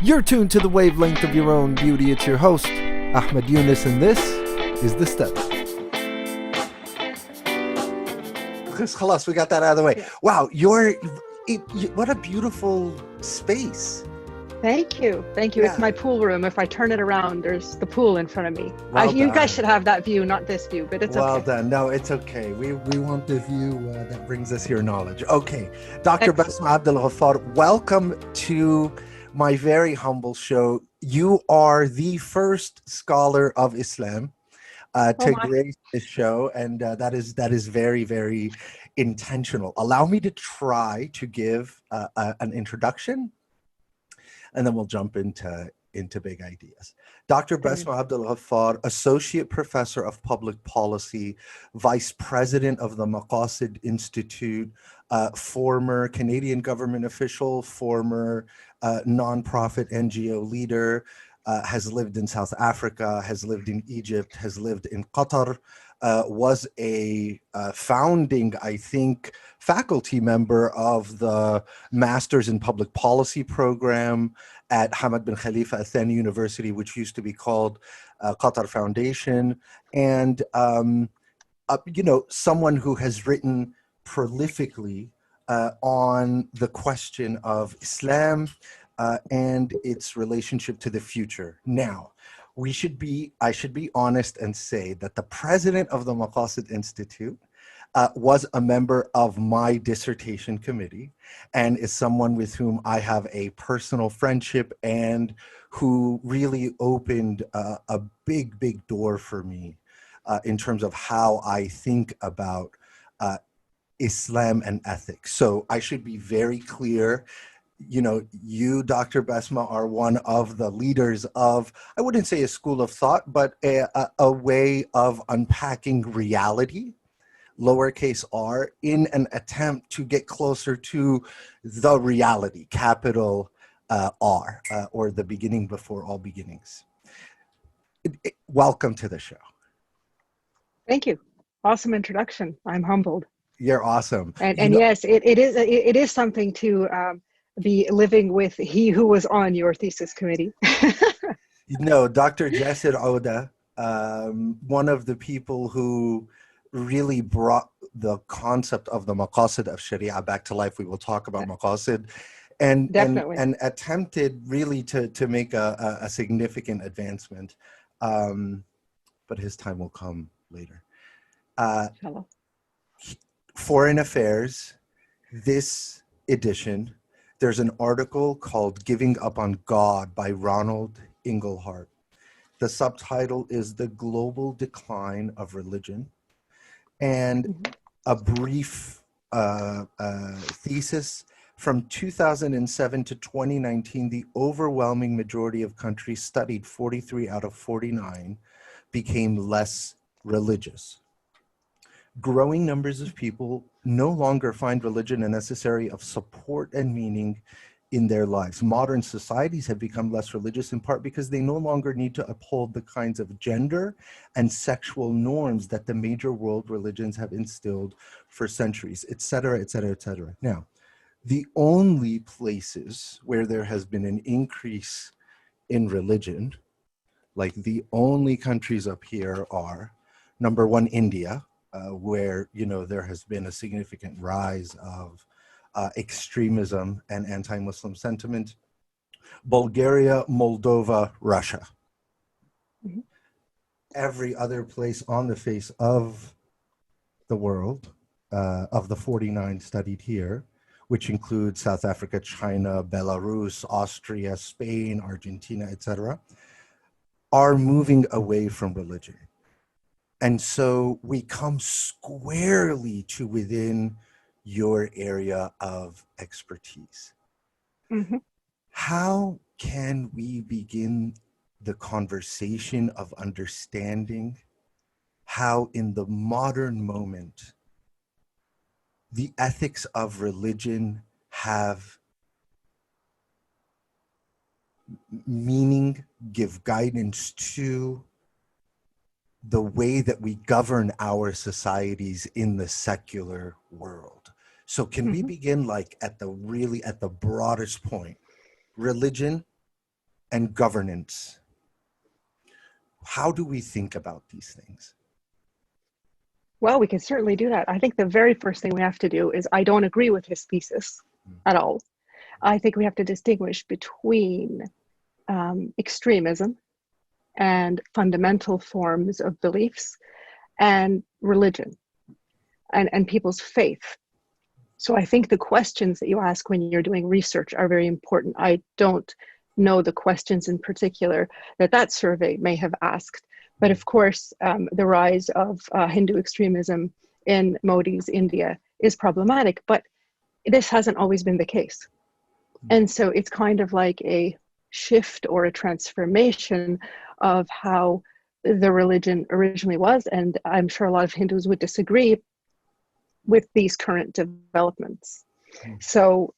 You're tuned to the wavelength of your own beauty. It's your host, Ahmed Yunus, and this is The Steps. Khalas, we got that out of the way. Yeah. Wow, what a beautiful space. Thank you. Thank you. Yeah. It's my pool room. If I turn it around, there's the pool in front of me. Well You done. guys should have that view, not this view, but it's Well okay. done. No, it's okay. We want the view that brings us your knowledge. Okay, Dr. Basma Abdelghaffar, welcome to my very humble show. You are the first scholar of Islam to grace this show, and that is very, very intentional. Allow me to try to give an introduction, and then we'll jump into big ideas. Dr. Basma Abdelghaffar, Associate Professor of Public Policy, Vice President of the Maqasid Institute, former Canadian government official, former nonprofit NGO leader, has lived in South Africa, has lived in Egypt, has lived in Qatar, was a founding, I think, faculty member of the Masters in Public Policy program at Hamad bin Khalifa Al Thani University, which used to be called Qatar Foundation, and someone who has written prolifically on the question of Islam and its relationship to the future. Now, I should be honest and say that the president of the Maqasid Institute was a member of my dissertation committee and is someone with whom I have a personal friendship and who really opened a big door for me in terms of how I think about Islam and ethics. So I should be very clear. You, Dr. Basma, are one of the leaders of, I wouldn't say a school of thought, but a way of unpacking reality, lowercase r, in an attempt to get closer to the reality, capital R, or the beginning before all beginnings. Welcome to the show. Thank you. Awesome introduction. I'm humbled. You're awesome. And yes, it is something to be living with he who was on your thesis committee. Dr. Jasir Oda, one of the people who really brought the concept of the maqasid of Sharia back to life. We will talk about maqasid and attempted really to make a significant advancement. But his time will come later. Foreign Affairs, this edition, there's an article called Giving Up on God by Ronald Inglehart. The subtitle is The Global Decline of Religion. And a brief thesis from 2007 to 2019, the overwhelming majority of countries studied, 43 out of 49, became less religious. Growing numbers of people no longer find religion a necessary of support and meaning in their lives. Modern societies have become less religious in part because they no longer need to uphold the kinds of gender and sexual norms that the major world religions have instilled for centuries, et cetera, et cetera, et cetera. Now, the only places where there has been an increase in religion, like the only countries up here are, number one, India, where there has been a significant rise of extremism and anti-Muslim sentiment. Bulgaria, Moldova, Russia. Mm-hmm. Every other place on the face of the world, of the 49 studied here, which include South Africa, China, Belarus, Austria, Spain, Argentina, etc., are moving away from religion. And so we come squarely to within your area of expertise. Mm-hmm. How can we begin the conversation of understanding how in the modern moment the ethics of religion have meaning, give guidance to the way that we govern our societies in the secular world? So can we begin like at the broadest point? Religion and governance. How do we think about these things? Well, we can certainly do that. I think the very first thing we have to do is, I don't agree with his thesis at all. I think we have to distinguish between extremism and fundamental forms of beliefs and religion and people's faith. So I think the questions that you ask when you're doing research are very important. I don't know the questions in particular that survey may have asked, but of course, the rise of Hindu extremism in Modi's India is problematic, but this hasn't always been the case. And so it's kind of like a shift or a transformation of how the religion originally was. And I'm sure a lot of Hindus would disagree with these current developments. So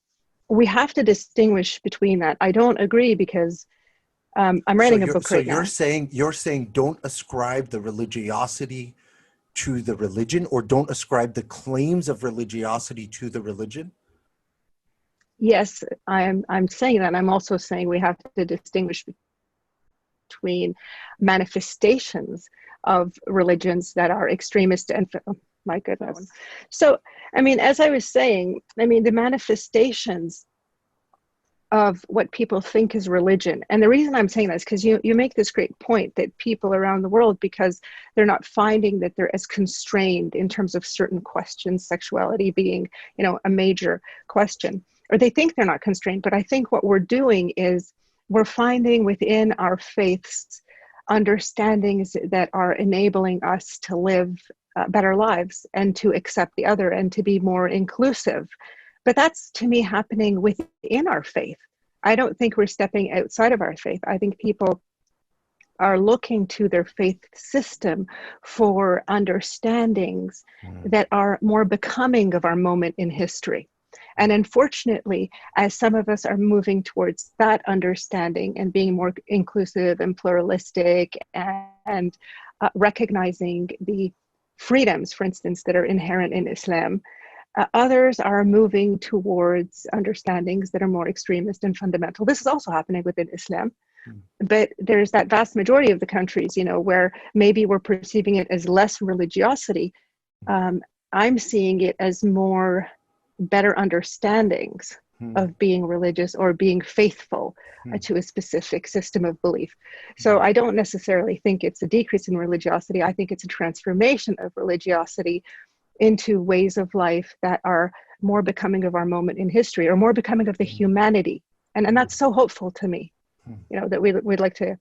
we have to distinguish between that. I don't agree because I'm writing a book right now. So you're saying don't ascribe the religiosity to the religion, or don't ascribe the claims of religiosity to the religion? Yes, I'm saying that. I'm also saying we have to distinguish between manifestations of religions that are extremist and, oh, my goodness. So, I mean, as I was saying, I mean, the manifestations of what people think is religion. And the reason I'm saying that is because you make this great point that people around the world, because they're not finding that they're as constrained in terms of certain questions, sexuality being, you know, a major question, or they think they're not constrained. But I think what we're doing is we're finding within our faiths understandings that are enabling us to live better lives and to accept the other and to be more inclusive. But that's, to me, happening within our faith. I don't think we're stepping outside of our faith. I think people are looking to their faith system for understandings that are more becoming of our moment in history. And unfortunately, as some of us are moving towards that understanding and being more inclusive and pluralistic and recognizing the freedoms, for instance, that are inherent in Islam, others are moving towards understandings that are more extremist and fundamental. This is also happening within Islam. But there's that vast majority of the countries, you know, where maybe we're perceiving it as less religiosity. I'm seeing it as more better understandings of being religious or being faithful to a specific system of belief. So I don't necessarily think it's a decrease in religiosity. I think it's a transformation of religiosity into ways of life that are more becoming of our moment in history, or more becoming of the humanity. And that's so hopeful to me, you know, that we'd like to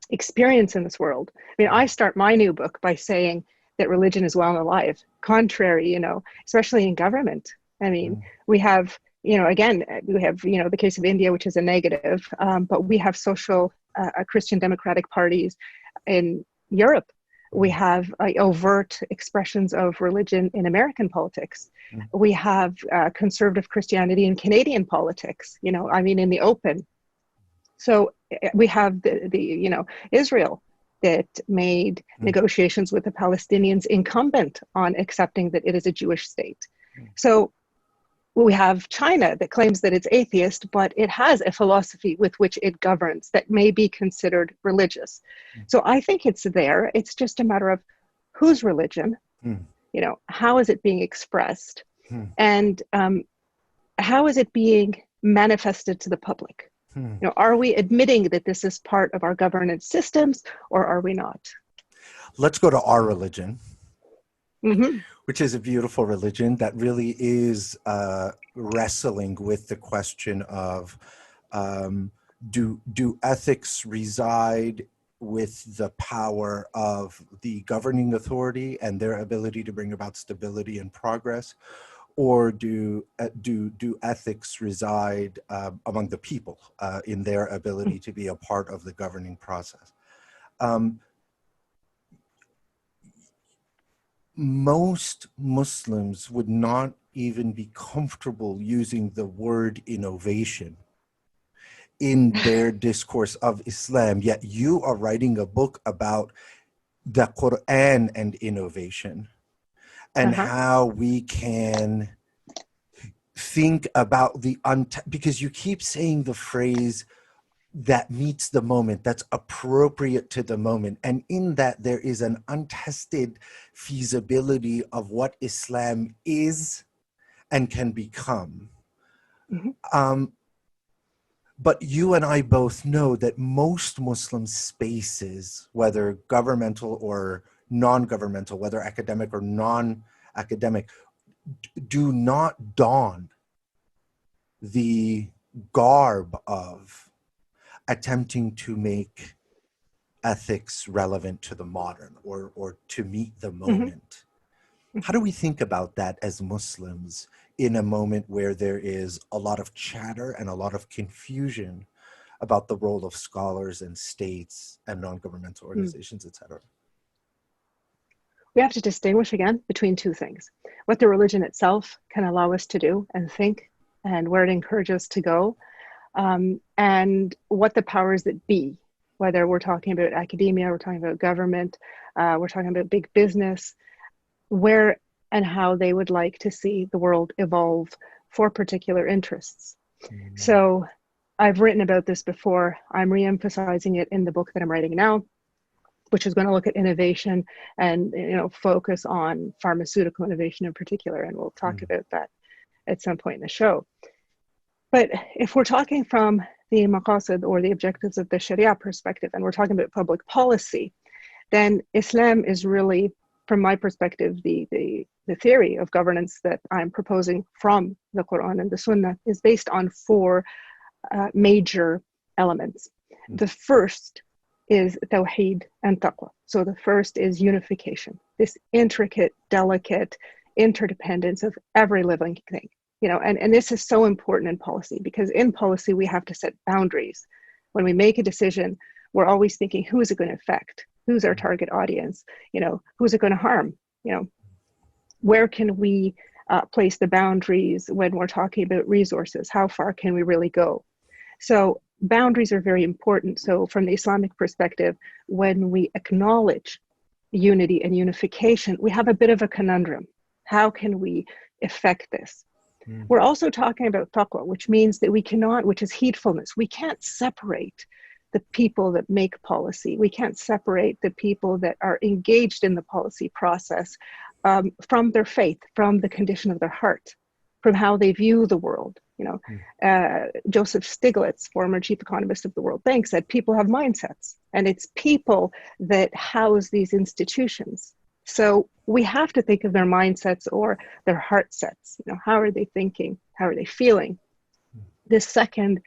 experience in this world. I mean, I start my new book by saying that religion is well and alive, contrary, you know, especially in government. I mean, we have, you know, again, we have, you know, the case of India, which is a negative, but we have social Christian democratic parties in Europe. We have overt expressions of religion in American politics. We have conservative Christianity in Canadian politics, you know, I mean, in the open. So we have the you know, Israel that made negotiations with the Palestinians incumbent on accepting that it is a Jewish state. So we have China that claims that it's atheist, but it has a philosophy with which it governs that may be considered religious. So I think it's there. It's just a matter of whose religion, you know, how is it being expressed, and how is it being manifested to the public? You know, are we admitting that this is part of our governance systems, or are we not? Let's go to our religion. Which is a beautiful religion that really is wrestling with the question of do ethics reside with the power of the governing authority and their ability to bring about stability and progress, or do ethics reside among the people in their ability to be a part of the governing process? Most Muslims would not even be comfortable using the word innovation in their discourse of Islam, yet you are writing a book about the Quran and innovation and how we can think about the because you keep saying the phrase that meets the moment, that's appropriate to the moment. And in that, there is an untested feasibility of what Islam is and can become. Mhm. But you and I both know that most Muslim spaces, whether governmental or non-governmental, whether academic or non-academic, do not don the garb of attempting to make ethics relevant to the modern or to meet the Mhm. moment. How do we think about that as Muslims in a moment where there is a lot of chatter and a lot of confusion about the role of scholars and states and non-governmental Mm. organizations, et cetera? We have to distinguish again between two things: what the religion itself can allow us to do and think, and where it encourages us to go, and what the powers that be, whether we're talking about academia, we're talking about government, we're talking about big business, where and how they would like to see the world evolve for particular interests. So I've written about this before. I'm re-emphasizing it in the book that I'm writing now, which is going to look at innovation and focus on pharmaceutical innovation in particular, and we'll talk about that at some point in the show. But if we're talking from the maqasid or the objectives of the Sharia perspective, and we're talking about public policy, then Islam is really, from my perspective, the theory of governance that I'm proposing from the Quran and the Sunnah is based on four major elements. The first is tawheed and taqwa. So the first is unification, this intricate, delicate interdependence of every living thing. And this is so important in policy, because in policy we have to set boundaries. When we make a decision, we're always thinking, who is it going to affect? Who's our target audience? Who's it going to harm? Where can we place the boundaries when we're talking about resources? How far can we really go? So boundaries are very important. So from the Islamic perspective, when we acknowledge unity and unification, we have a bit of a conundrum. How can we effect this? We're also talking about taqwa, which means that we cannot, which is heedfulness. We can't separate the people that make policy. We can't separate the people that are engaged in the policy process from their faith, from the condition of their heart, from how they view the world. Joseph Stiglitz, former chief economist of the World Bank, said people have mindsets, and it's people that house these institutions. So we have to think of their mindsets or their heart sets. How are they thinking? How are they feeling? The second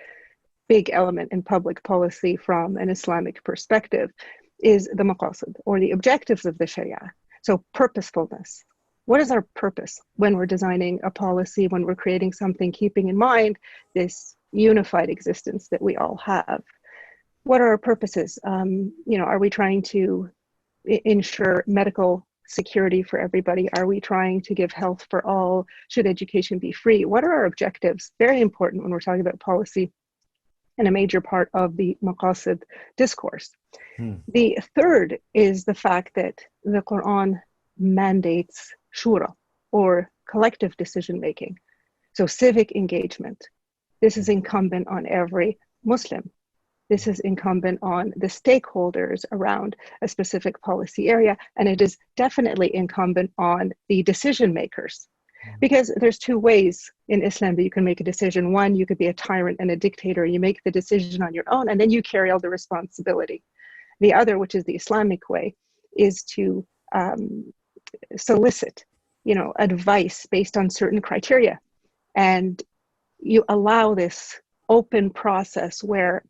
big element in public policy from an Islamic perspective is the maqasid, or the objectives of the Sharia. So purposefulness. What is our purpose when we're designing a policy, when we're creating something, keeping in mind this unified existence that we all have? What are our purposes? Are we trying to ensure medical security for everybody? Are we trying to give health for all? Should education be free? What are our objectives? Very important when we're talking about policy, and a major part of the maqasid discourse. The third is the fact that the Quran mandates shura, or collective decision making. So civic engagement. This is incumbent on every Muslim. This is incumbent on the stakeholders around a specific policy area, and it is definitely incumbent on the decision makers. Because there's two ways in Islam that you can make a decision. One, you could be a tyrant and a dictator. You make the decision on your own, and then you carry all the responsibility. The other, which is the Islamic way, is to solicit, advice based on certain criteria. And you allow this open process where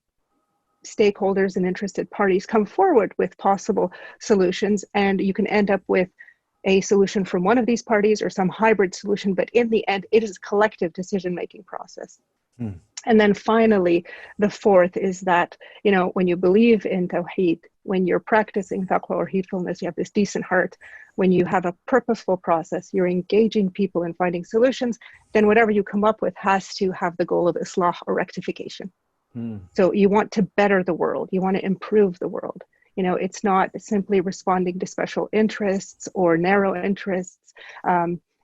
stakeholders and interested parties come forward with possible solutions, and you can end up with a solution from one of these parties or some hybrid solution, but in the end, it is a collective decision-making process. And then finally, the fourth is that, when you believe in tawheed, when you're practicing taqwa or heedfulness, you have this decent heart, when you have a purposeful process, you're engaging people in finding solutions, then whatever you come up with has to have the goal of islah or rectification. So you want to better the world, you want to improve the world. It's not simply responding to special interests or narrow interests.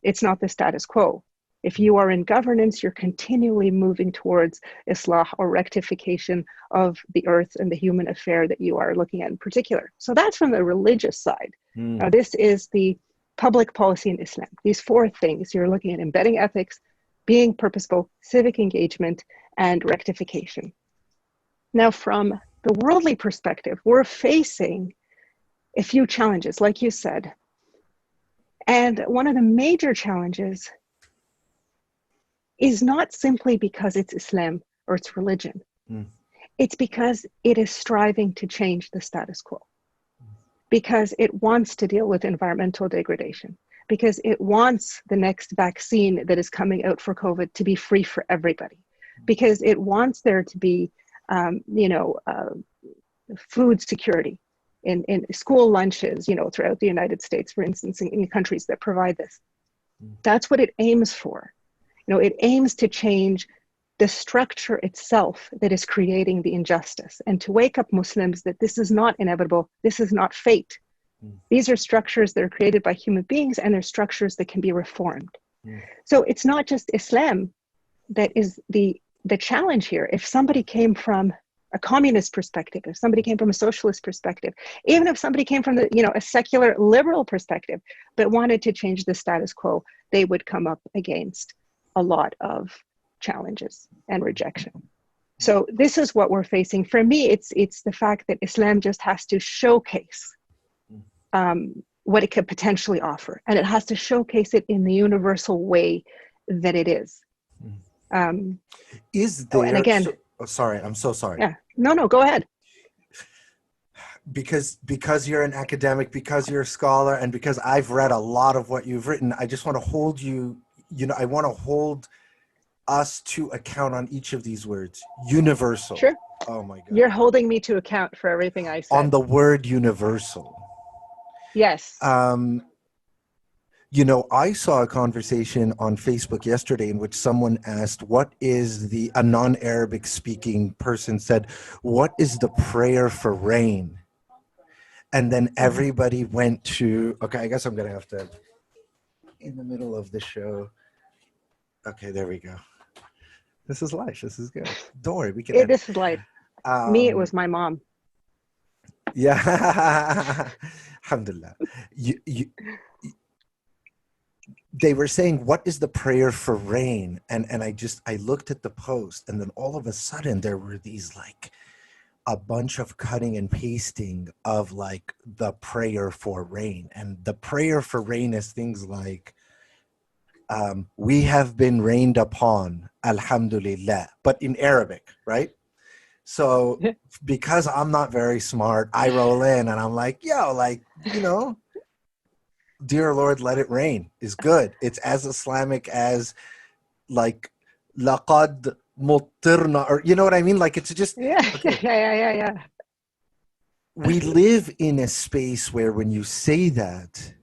It's not the status quo. If you are in governance, you're continually moving towards islah or rectification of the earth and the human affair that you are looking at in particular. So that's from the religious side. Now, this is the public policy in Islam. These four things, you're looking at embedding ethics, being purposeful, civic engagement, and rectification. Now, from the worldly perspective, we're facing a few challenges, like you said. And one of the major challenges is not simply because it's Islam or it's religion. It's because it is striving to change the status quo, because it wants to deal with environmental degradation, because it wants the next vaccine that is coming out for COVID to be free for everybody, because it wants there to be, food security in school lunches, throughout the United States, for instance, in countries that provide this. That's what it aims for. It aims to change the structure itself that is creating the injustice, and to wake up Muslims that this is not inevitable, this is not fate. These are structures that are created by human beings, and they're structures that can be reformed. So it's not just Islam that is the challenge here. If somebody came from a communist perspective, if somebody came from a socialist perspective, even if somebody came from a secular liberal perspective, but wanted to change the status quo, they would come up against a lot of challenges and rejection. So this is what we're facing. For me, it's the fact that Islam just has to showcase what it could potentially offer, and it has to showcase it in the universal way that it is. Is there? And again, sorry, I'm so sorry. Yeah, no, go ahead. Because you're an academic, because you're a scholar, and because I've read a lot of what you've written, I just want to hold you. I want to hold us to account on each of these words. Universal. Sure. Oh my God. You're holding me to account for everything I said. On the word universal. Yes. I saw a conversation on Facebook yesterday in which someone asked, a non-Arabic speaking person said, what is the prayer for rain? And then everybody went to, okay, I guess I'm going to have to, in the middle of the show. Okay, there we go. This is life. This is good. Don't worry, we can. This is life. Me, it was my mom. Yeah. Alhamdulillah. They were saying, what is the prayer for rain? And I looked at the post, and then all of a sudden there were these a bunch of cutting and pasting of the prayer for rain. And the prayer for rain is things like, we have been rained upon, alhamdulillah, but in Arabic, right? So because I'm not very smart, I roll in and I'm like, dear Lord, let it rain is good. It's as Islamic as laqad muttirna, or you know what I mean? It's just, okay. Yeah. We live in a space where when you say that,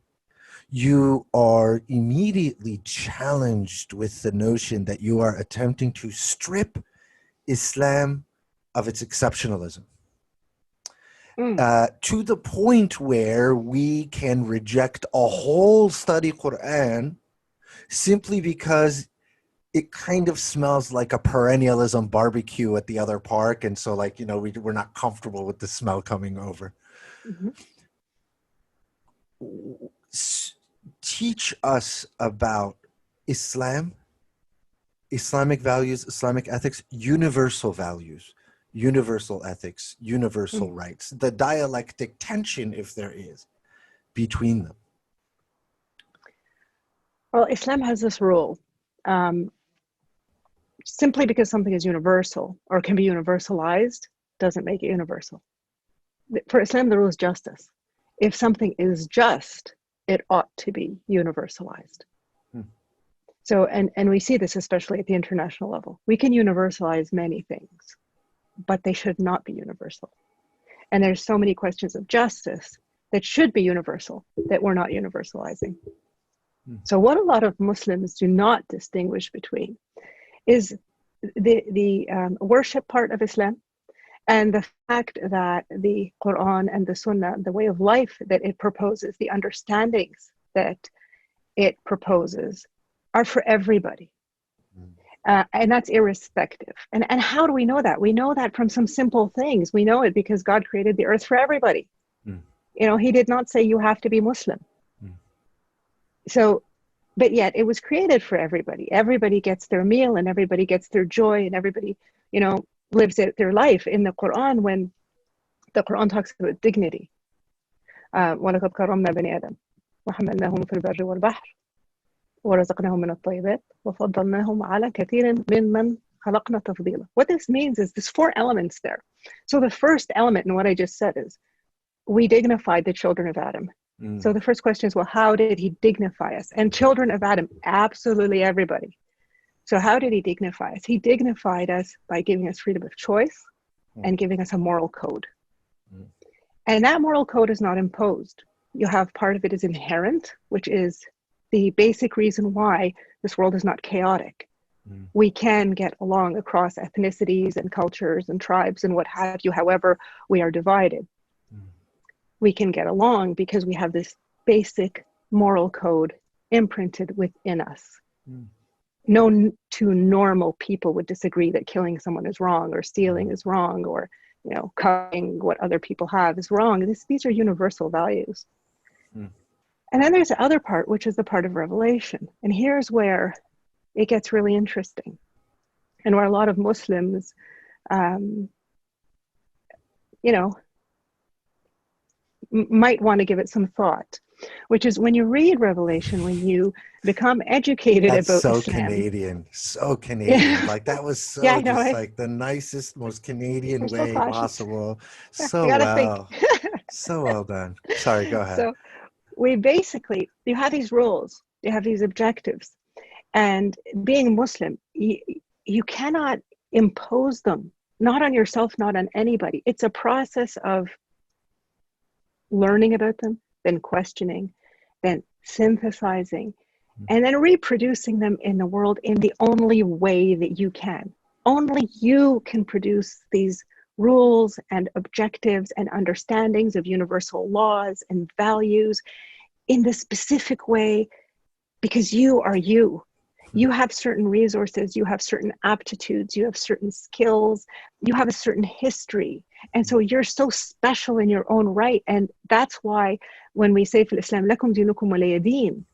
you are immediately challenged with the notion that you are attempting to strip Islam of its exceptionalism. To the point where we can reject a whole study Quran simply because it kind of smells like a perennialism barbecue at the other park. And so we're not comfortable with the smell coming over. Teach us about Islam, Islamic values, Islamic ethics, universal values, universal ethics, universal rights, the dialectic tension, if there is, between them. Well, Islam has this rule. Simply because something is universal or can be universalized doesn't make it universal. For Islam, the rule is justice. If something is just, it ought to be universalized. So, and we see this especially at the international level. We can universalize many things, but they should not be universal. And there's so many questions of justice that should be universal that we're not universalizing. So what a lot of Muslims do not distinguish between is the worship part of Islam and the fact that the Quran and the Sunnah, the way of life that it proposes, the understandings that it proposes are for everybody. And that's irrespective. And how do we know that? We know that from some simple things. We know it because God created the earth for everybody. Mm. He did not say you have to be Muslim. Mm. So, but yet it was created for everybody. Everybody gets their meal and everybody gets their joy and everybody, lives out their life. In the Quran, when the Quran talks about dignity, وَلَقَدْ كَرَّمْنَا بَنِي آدَمَ وَحَمَلْنَاهُمْ فِي الْبَرِّ وَالْبَحْرِ وَرَزَقْنَاهُم مِّنَ الطَّيِّبَاتِ وَفَضَّلْنَاهُم عَلَى كَثِيرٍ مِّمَّنْ خَلَقْنَا تَفْضِيلًا. What this means is there's 4 elements there. So the first element in what I just said is we dignified the children of Adam. So the first question is, well, how did he dignify us? And children of Adam, absolutely everybody. So how did he dignify us? He dignified us by giving us freedom of choice and giving us a moral code. And that moral code is not imposed. You have part of it is inherent, which is the basic reason why this world is not chaotic. We can get along across ethnicities and cultures and tribes and what have you, however we are divided. We can get along because we have this basic moral code imprinted within us. No 2 normal people would disagree that killing someone is wrong or stealing is wrong or cutting what other people have is wrong. These are universal values. And then there's the other part, which is the part of revelation. And here's where it gets really interesting and where a lot of Muslims, might want to give it some thought, which is when you read Revelation, when you become educated That's about so Islam. Canadian, so Canadian. Like that was so Yeah, I know, just right? like the nicest, most Canadian We're so way cautious. possible. Yeah, So we gotta well, think. so well done. Sorry, go ahead. So you have these rules, you have these objectives, and being Muslim, you cannot impose them, not on yourself, not on anybody. It's a process of learning about them, then questioning, then synthesizing, and then reproducing them in the world in the only way that you can. Only you can produce these rules and objectives and understandings of universal laws and values in the specific way, because you are you. You have certain resources, you have certain aptitudes, you have certain skills, you have a certain history. And so you're so special in your own right. And that's why when we say, Islam, lakum dinukum waliya din,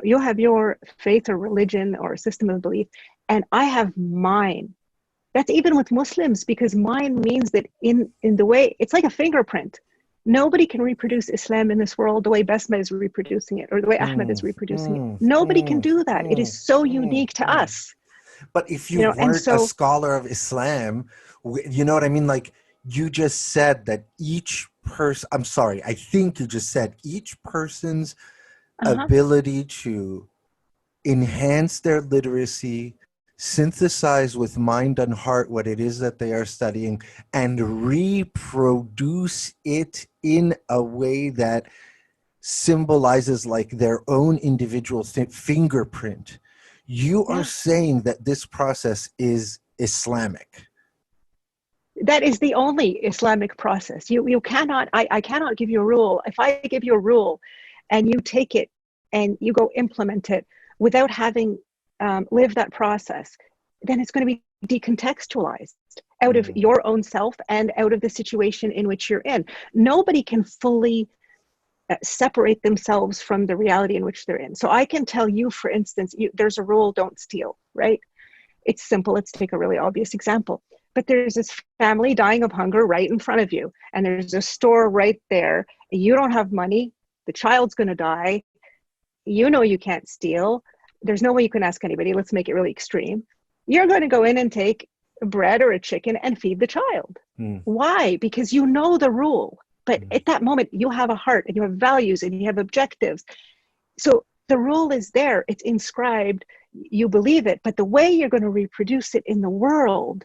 you have your faith or religion or system of belief, and I have mine. That's even with Muslims, because mine means that in the way, it's like a fingerprint. Nobody can reproduce Islam in this world the way Basma is reproducing it or the way Ahmed is reproducing it. Nobody can do that. It is so unique to us. But if you weren't a scholar of Islam, you know what I mean? Like you just said that each person, I'm sorry, I think you just said each person's ability to enhance their literacy, synthesize with mind and heart what it is that they are studying, and reproduce it in a way that symbolizes like their own individual fingerprint. You are saying that this process is Islamic. That is the only Islamic process. You cannot, I cannot give you a rule. If I give you a rule and you take it and you go implement it without having lived that process, then it's going to be decontextualized out of your own self and out of the situation in which you're in. Nobody can fully separate themselves from the reality in which they're in. So I can tell you, for instance, there's a rule, don't steal, right? It's simple. Let's take a really obvious example. But there's this family dying of hunger right in front of you, and there's a store right there. You don't have money. The child's going to die. You know you can't steal. There's no way you can ask anybody. Let's make it really extreme. You're going to go in and take bread or a chicken and feed the child. Why? Because you know the rule. But at that moment, you have a heart and you have values and you have objectives. So the rule is there. It's inscribed. You believe it. But the way you're going to reproduce it in the world,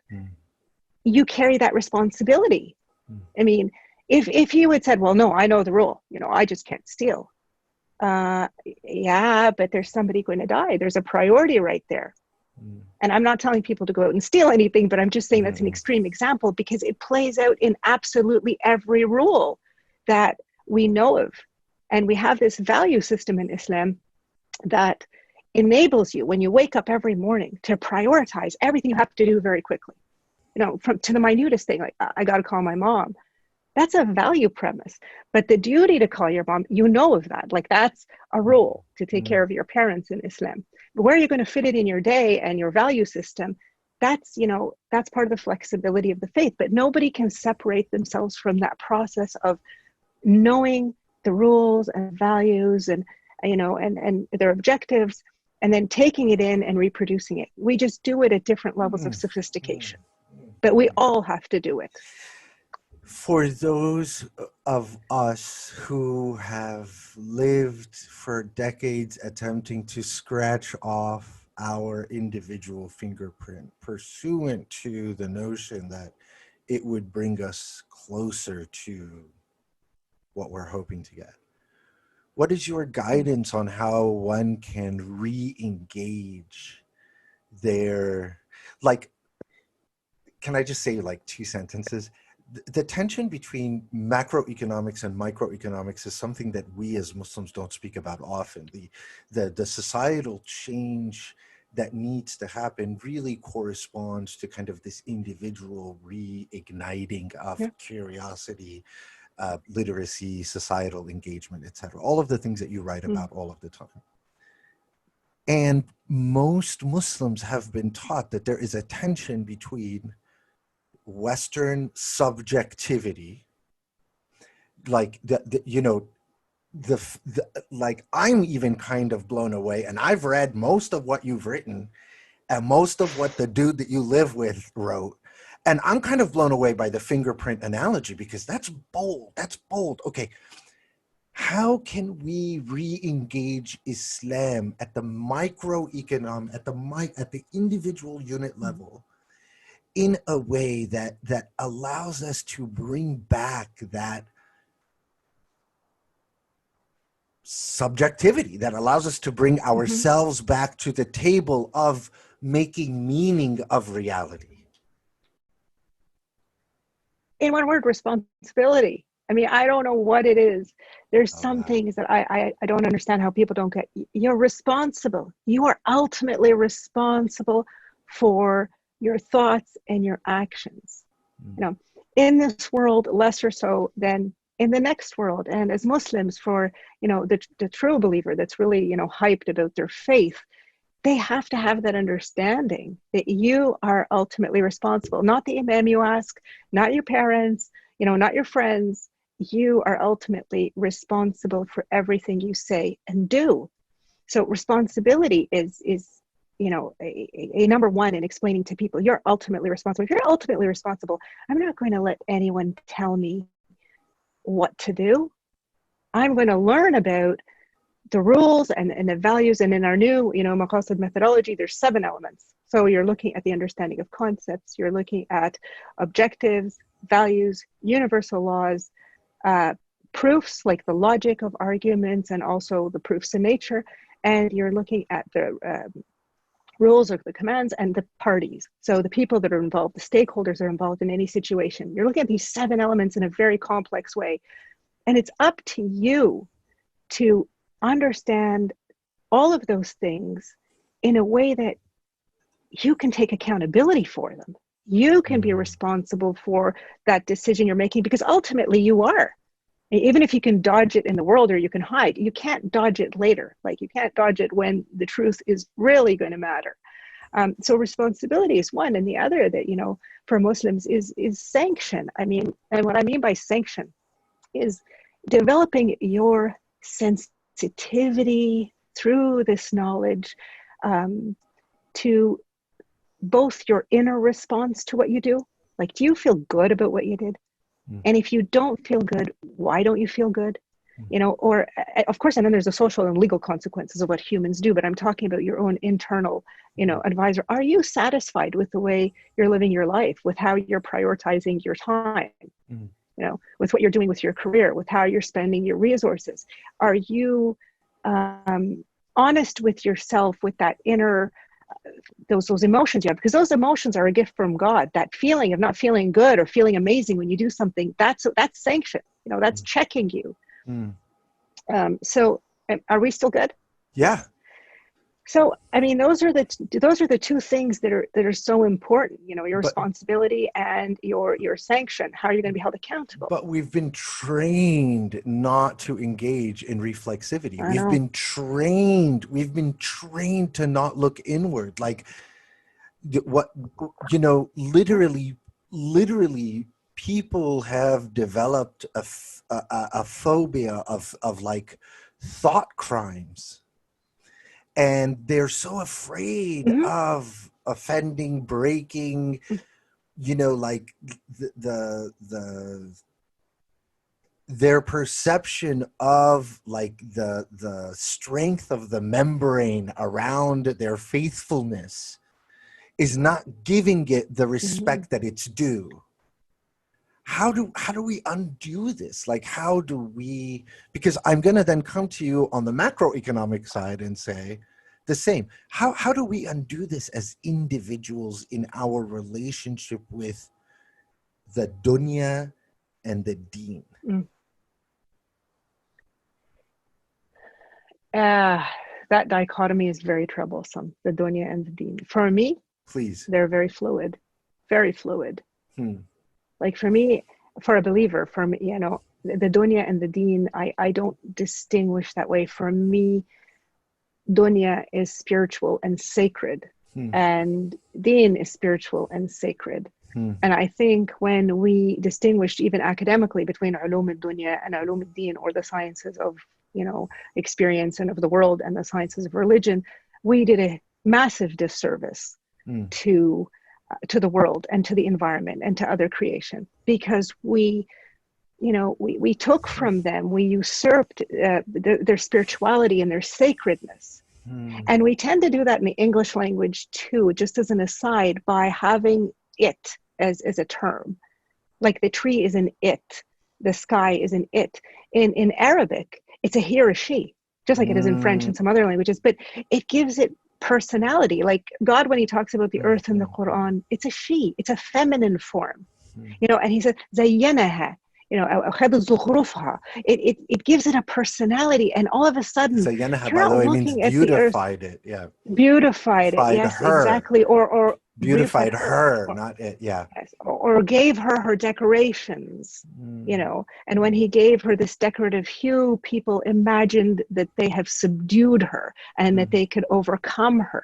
you carry that responsibility. I mean, if you had said, well, no, I know the rule. I just can't steal. Yeah, but there's somebody going to die. There's a priority right there. And I'm not telling people to go out and steal anything, but I'm just saying that's an extreme example because it plays out in absolutely every rule that we know of. And we have this value system in Islam that enables you when you wake up every morning to prioritize everything you have to do very quickly. From to the minutest thing, like I got to call my mom. That's a value premise. But the duty to call your mom, of that. Like that's a rule to take care of your parents in Islam. But where are you going to fit it in your day and your value system? That's part of the flexibility of the faith. But nobody can separate themselves from that process of knowing the rules and values and their objectives, and then taking it in and reproducing it. We just do it at different levels of sophistication, but we all have to do it. For those of us who have lived for decades attempting to scratch off our individual fingerprint pursuant to the notion that it would bring us closer to what we're hoping to get, what is your guidance on how one can re-engage their, like, can I just say like 2 sentences? The tension between macroeconomics and microeconomics is something that we as Muslims don't speak about often. The societal change that needs to happen really corresponds to kind of this individual reigniting of curiosity, literacy, societal engagement, etc. All of the things that you write about all of the time. And most Muslims have been taught that there is a tension between Western subjectivity, like like I'm even kind of blown away, and I've read most of what you've written and most of what the dude that you live with wrote, and I'm kind of blown away by the fingerprint analogy, because that's bold. Okay, how can we re-engage Islam at the microeconomic, at the individual unit level, in a way that allows us to bring back that subjectivity, that allows us to bring ourselves back to the table of making meaning of reality? In one word, responsibility. I mean, I don't know what it is. There's some things that I don't understand how people don't get. You're responsible. You are ultimately responsible for your thoughts and your actions. In this world, less or so than in the next world. And as Muslims, for the true believer that's really hyped about their faith, they have to have that understanding that you are ultimately responsible. Not the imam you ask, not your parents, not your friends. You are ultimately responsible for everything you say and do. So responsibility is a number one in explaining to people, you're ultimately responsible. If you're ultimately responsible, I'm not going to let anyone tell me what to do. I'm going to learn about the rules and the values. And in our new, Maqasid methodology, there's 7 elements. So you're looking at the understanding of concepts, you're looking at objectives, values, universal laws, proofs like the logic of arguments, and also the proofs in nature. And you're looking at the rules or the commands and the parties. So the people that are involved, the stakeholders are involved in any situation. You're looking at these 7 elements in a very complex way. And it's up to you to understand all of those things in a way that you can take accountability for them. You can be responsible for that decision you're making, because ultimately you are. Even if you can dodge it in the world or you can hide, you can't dodge it later. Like you can't dodge it when the truth is really going to matter. So responsibility is one. And the other that, for Muslims is sanction. I mean, and what I mean by sanction is developing your sensitivity through this knowledge to both your inner response to what you do. Like, do you feel good about what you did? And if you don't feel good, why don't you feel good? Or of course, and then there's the social and legal consequences of what humans do, but I'm talking about your own internal, advisor. Are you satisfied with the way you're living your life, with how you're prioritizing your time, with what you're doing with your career, with how you're spending your resources? Are you honest with yourself, with that inner, those emotions you have? Because those emotions are a gift from God. That feeling of not feeling good or feeling amazing when you do something, that's sanction. That's checking you. So are we still good? Yeah. So, I mean, those are the two things that are so important. You know, your But responsibility and your sanction. How are you going to be held accountable? but we've been trained not to engage in reflexivity. I know. We've been trained to not look inward. Like what, literally people have developed a phobia of like thought crimes, and they're so afraid Hmm. of offending, breaking, like the their perception of like the strength of the membrane around their faithfulness is not giving it the Hmm. respect that it's due. How do we undo this? Like, how do we, because I'm going to then come to you on the macroeconomic side and say the same. How do we undo this as individuals in our relationship with the dunya and the deen? Uh, that dichotomy is very troublesome, the dunya and the deen. For me, Please. they're very fluid, very fluid. Hmm. Like for me, for a believer, for me, you know, the dunya and the deen, I don't distinguish that way. For me, dunya is spiritual and sacred, Hmm. and deen is spiritual and sacred. Hmm. And I think when we distinguished even academically between ulum al-dunya and ulum al-din, or the sciences of, you know, experience and of the world, and the sciences of religion, we did a massive disservice Hmm. to to the world and to the environment and to other creation, because we, you know, we took from them, we usurped their spirituality and their sacredness. Hmm. And we tend to do that in the English language too, just as an aside, by having it as a term. Like the tree is an it, the sky is an it. In Arabic, it's a he or a she, just like it is in French Hmm. and some other languages, but it gives it personality. Like God, when he talks about the Hmm. earth in the Hmm. Quran, it's a she, it's a feminine form, Hmm. you know, and he said, زينها, you know, it gives it a personality. And all of a sudden, Zayyanaha, you're by the not way, means looking at the earth. beautified it. Yeah. Beautified it, Beautified yes, her. exactly, or beautified Beautified her, her, or not it. Yeah. yes, or gave her her decorations, you Hmm. know. And when he gave her this decorative hue, people imagined that they have subdued her and that Hmm. they could overcome her.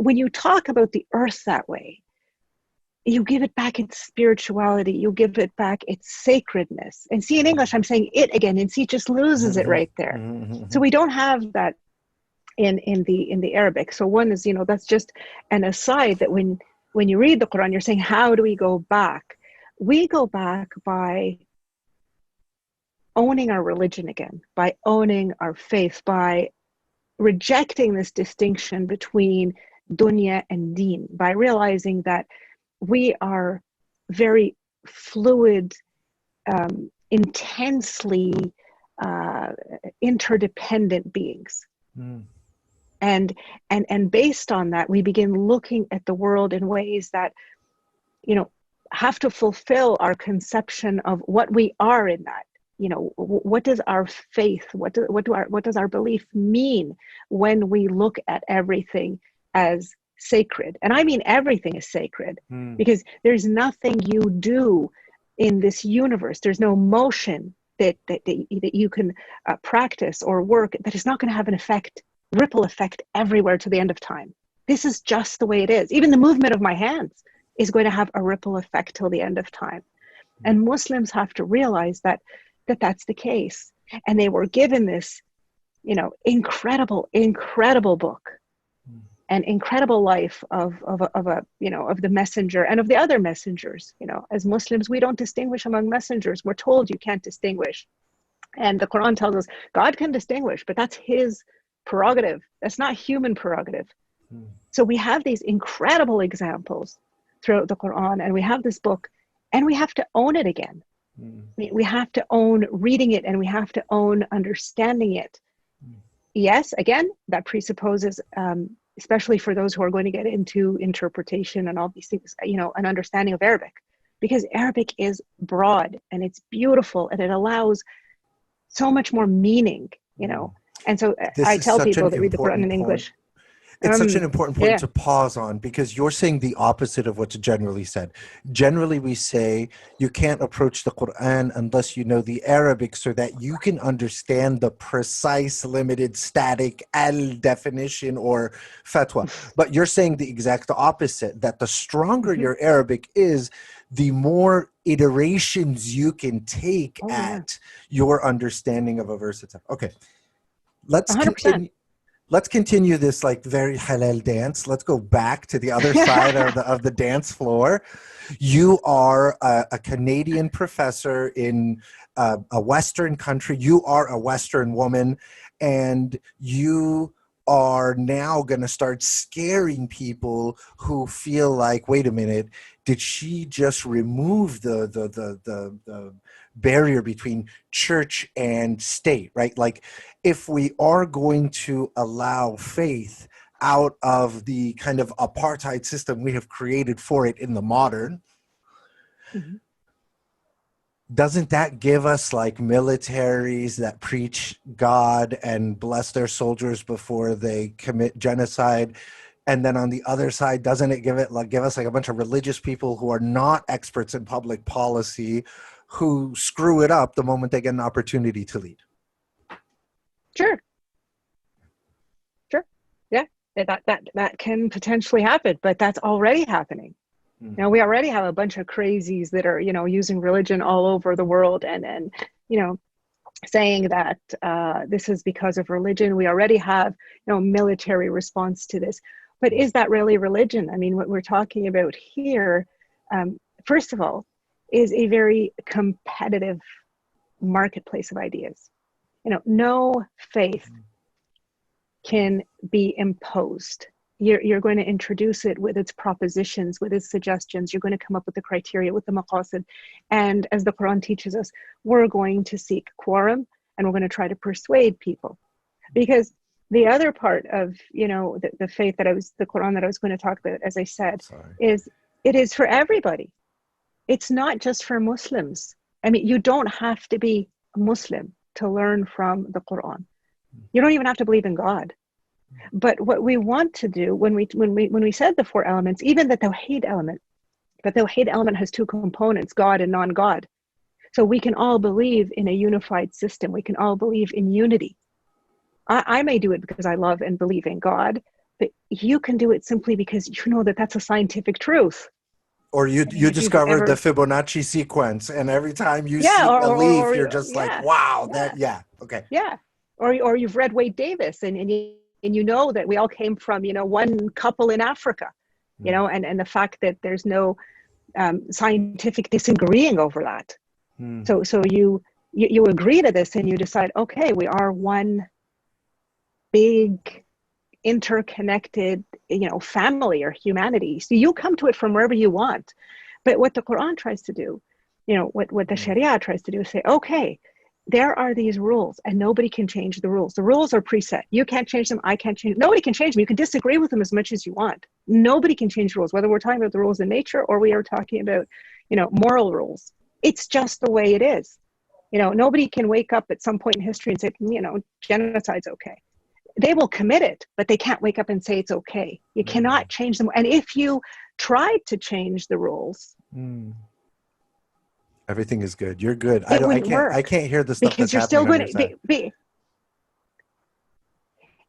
When you talk about the earth that way, you give it back its spirituality, you give it back its sacredness. And see, in English, I'm saying it again, and see, it just loses it Hmm. right there. So Hmm. we don't have that in the Arabic. So one is, you know, that's just an aside, that when you read the Quran, you're saying, how do we go back? We go back by owning our religion again, by owning our faith, by rejecting this distinction between dunya and deen, by realizing that we are very fluid, intensely uh, interdependent beings. Hmm. and and based on that, we begin looking at the world in ways that, you know, have to fulfill our conception of what we are in that. You know, what does our faith, what does our belief mean when we look at everything as sacred? And I mean everything is sacred, Hmm. because there's nothing you do in this universe, there's no motion that you can practice or work that is not going to have an effect, ripple effect everywhere to the end of time. This is just the way it is. Even the movement of my hands is going to have a ripple effect till the end of time. And Muslims have to realize that that's the case. And they were given this, you know, incredible book, an incredible life of a, you know, of the messenger and of the other messengers. You know, as Muslims, we don't distinguish among messengers. We're told you can't distinguish. And the Quran tells us God can distinguish, but that's his prerogative. That's not human prerogative. Hmm. So we have these incredible examples throughout the Quran, and we have this book, and we have to own it again. Hmm. We have to own reading it, and we have to own understanding it. Yes, again, that presupposes, especially for those who are going to get into interpretation and all these things, you know, an understanding of Arabic, because Arabic is broad and it's beautiful and it allows so much more meaning, you Hmm. know. And so This I is tell such an people that read the Quran important in point. English. it's such an important point Yeah. to pause on, because you're saying the opposite of what's generally said. Generally, we say you can't approach the Quran unless you know the Arabic so that you can understand the precise, limited, static al definition or fatwa. But you're saying the exact opposite, that the stronger Mhm. your Arabic is, the more iterations you can take Oh yeah. at your understanding of a verse itself. Okay, let's 100%. continue. Let's continue this like very halal dance. Let's go back to the other side of the dance floor. You are a Canadian professor in a Western country. You are a Western woman, and you are now going to start scaring people who feel like, wait a minute, did she just remove the barrier between church and state, right? Like, if we are going to allow faith out of the kind of apartheid system we have created for it in the modern, Mhm. doesn't that give us like militaries that preach God and bless their soldiers before they commit genocide? And then on the other side, doesn't it give us like a bunch of religious people who are not experts in public policy who screw it up the moment they get an opportunity to lead? Sure. Sure. Yeah. That can potentially happen, but that's already happening. Now we already have a bunch of crazies that are, using religion all over the world and saying that this is because of religion. We already have, military response to this. But is that really religion? I mean, what we're talking about here, first of all, is a very competitive marketplace of ideas. No faith can be imposed. You're going to introduce it with its propositions, with its suggestions. You're going to come up with the criteria, with the maqasid. And as the Quran teaches us, we're going to seek quorum and we're going to try to persuade people. Because the other part of, the faith the Quran that I was going to talk about, as I said, is it is for everybody. It's not just for Muslims. I mean, you don't have to be a Muslim to learn from the Quran. You don't even have to believe in God. But what we want to do when we said the four elements, even the Tawheed element, the Tawheed element has two components, God and non-God. So we can all believe in a unified system. We can all believe in unity. I may do it because I love and believe in God, but you can do it simply because you know that that's a scientific truth. Or you I mean, if you've discovered the ever, Fibonacci sequence, and every time you yeah, see a leaf, you're just like, yeah, wow, yeah, okay. yeah. Or you've read Wade Davis and you know that we all came from, one couple in Africa, and the fact that there's no scientific disagreeing over that. So you agree to this and you decide, okay, we are one big interconnected, family or humanity. So you come to it from wherever you want. But what the Quran tries to do, what the Sharia tries to do is say, okay, there are these rules and nobody can change the rules. The rules are preset. You can't change them. I can't change them. Nobody can change them. You can disagree with them as much as you want. Nobody can change rules, whether we're talking about the rules in nature or we are talking about, moral rules. It's just the way it is. Nobody can wake up at some point in history and say, genocide's okay. They will commit it, but they can't wake up and say it's okay. You cannot change them. And if you tried to change the rules, everything is good. You're good. it wouldn't work. I can't hear the stuff because that's you're still happening on going your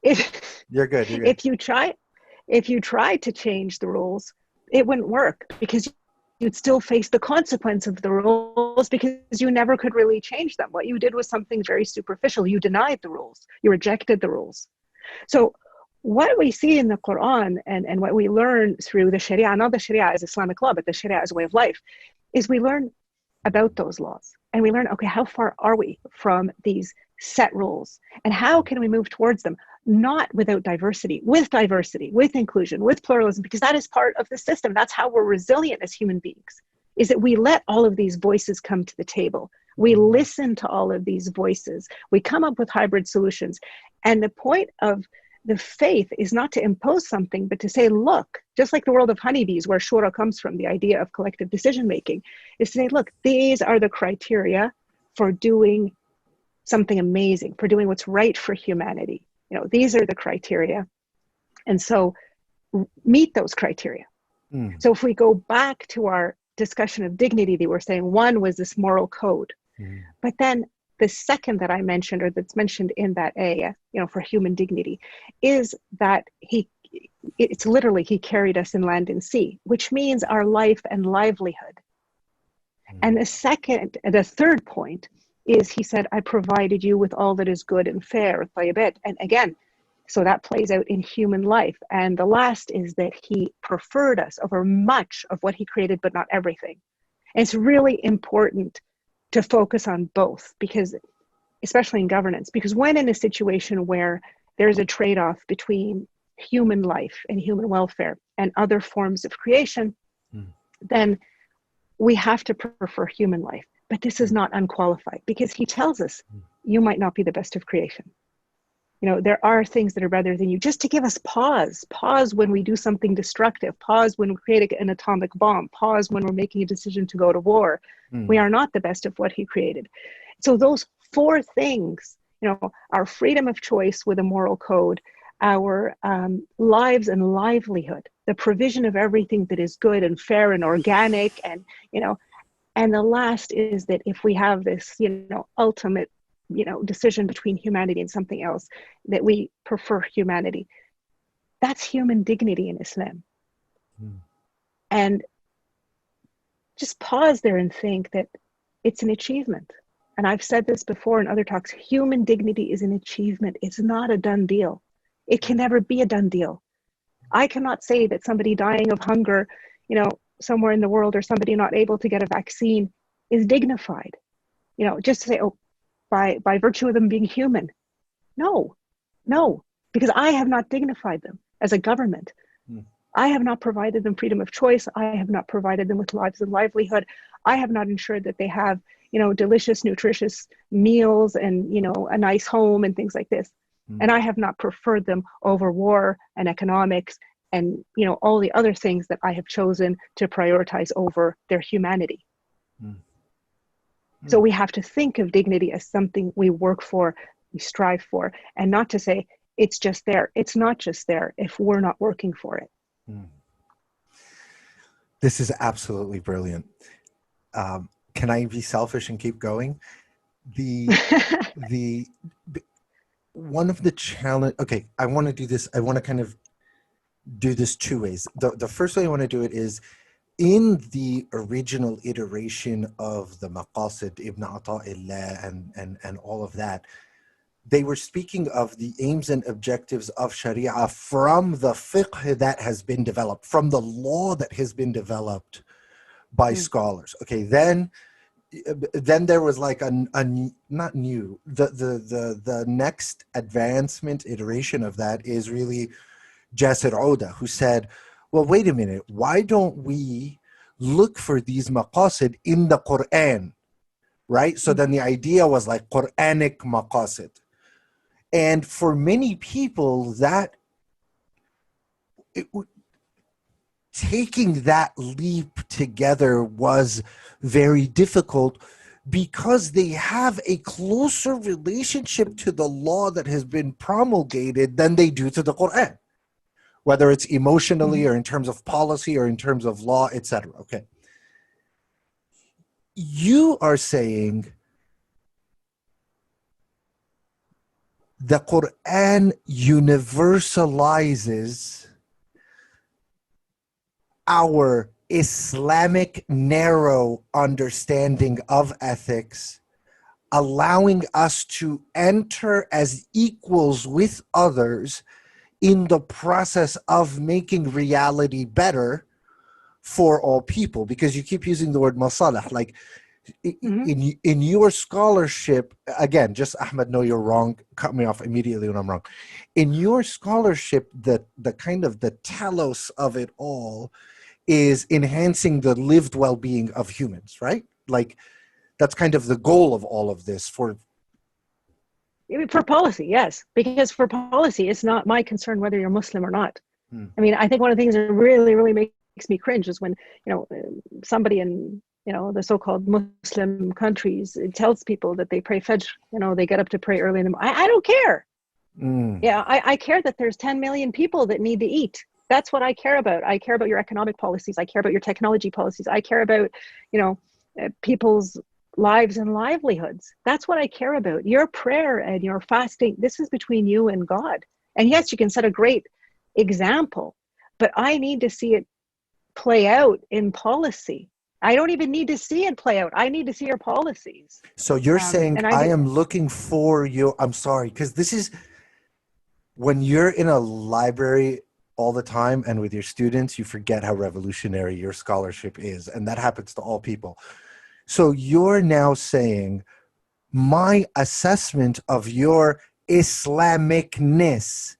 to side. You're good. If you try to change the rules, it wouldn't work because you'd still face the consequence of the rules because you never could really change them. What you did was something very superficial. You denied the rules. You rejected the rules. So what we see in the Quran and what we learn through the Sharia, not the Sharia as Islamic law, but the Sharia as a way of life, is we learn about those laws. And we learn, okay, how far are we from these set rules? And how can we move towards them? Not without diversity, with inclusion, with pluralism, because that is part of the system. That's how we're resilient as human beings, is that we let all of these voices come to the table. We listen to all of these voices. We come up with hybrid solutions. And the point of the faith is not to impose something, but to say, look, just like the world of honeybees, where shura comes from, the idea of collective decision-making, is to say, look, these are the criteria for doing something amazing, for doing what's right for humanity. These are the criteria And so meet those criteria. Mm. So if we go back to our discussion of dignity, they were saying one was this moral code. Mm. But then the second that I mentioned, or that's mentioned in that A, for human dignity, is that it's literally, he carried us in land and sea, which means our life and livelihood. Mm. And the third point is, he said, I provided you with all that is good and fair, tayyibet. And again, so that plays out in human life. And the last is that he preferred us over much of what he created, but not everything. And it's really important to focus on both, because, especially in governance, because when in a situation where there's a trade-off between human life and human welfare and other forms of creation, then we have to prefer human life. But this is not unqualified, because he tells us you might not be the best of creation. There are things that are better than you, just to give us pause when we do something destructive, pause when we create an atomic bomb, pause when we're making a decision to go to war. We are not the best of what he created. So those four things, our freedom of choice with a moral code, our lives and livelihood, the provision of everything that is good and fair and organic, and the last is that if we have this ultimate decision between humanity and something else, that we prefer humanity. That's human dignity in Islam. And just pause there and think that it's an achievement. And I've said this before in other talks, human dignity is an achievement. It's not a done deal. It can never be a done deal. I cannot say that somebody dying of hunger, somewhere in the world, or somebody not able to get a vaccine is dignified. Just to say, oh, by virtue of them being human. No, because I have not dignified them as a government. I have not provided them freedom of choice. I have not provided them with lives and livelihood. I have not ensured that they have, delicious, nutritious meals and, a nice home and things like this. And I have not preferred them over war and economics and, all the other things that I have chosen to prioritize over their humanity. So we have to think of dignity as something we work for, we strive for, and not to say it's just there. It's not just there if we're not working for it. This is absolutely brilliant. Can I be selfish and keep going? One of the challenge. Okay, I want to do this. I want to kind of do this two ways. The first way I want to do it is, in the original iteration of the Maqasid Ibn Ata'illah and all of that, they were speaking of the aims and objectives of Sharia from the fiqh that has been developed, from the law that has been developed by scholars. Okay, then there was like the next advancement iteration of that is really Jasir Oda, who said, well, wait a minute, why don't we look for these maqasid in the Quran, right? So then the idea was like Quranic maqasid. And for many people, taking that leap together was very difficult, because they have a closer relationship to the law that has been promulgated than they do to the Quran, whether it's emotionally or in terms of policy or in terms of law, etc. Okay. You are saying the Quran universalizes our Islamic narrow understanding of ethics, allowing us to enter as equals with others in the process of making reality better for all people. Because you keep using the word masalah, like in your scholarship, again, just Ahmed, no, you're wrong, cut me off immediately when I'm wrong. In your scholarship, the kind of the telos of it all is enhancing the lived well-being of humans, right? Like, that's kind of the goal of all of this for policy, yes, because for policy, it's not my concern whether you're Muslim or not. I mean, I think one of the things that really, really makes me cringe is when, somebody in, the so-called Muslim countries, it tells people that they pray Fajr, they get up to pray early in the morning. I don't care. Mm. Yeah, I care that there's 10 million people that need to eat. That's what I care about. I care about your economic policies. I care about your technology policies. I care about, you know, people's lives and livelihoods. That's what I care about. Your prayer and your fasting, this is between you and God. And yes, you can set a great example, but I need to see it play out in policy. I don't even need to see it play out. I need to see your policies. So you're saying And I I do. am looking for you. I'm sorry, because this is when you're in a library all the time and with your students, you forget how revolutionary your scholarship is. And that happens to all people. So you're now saying my assessment of your Islamicness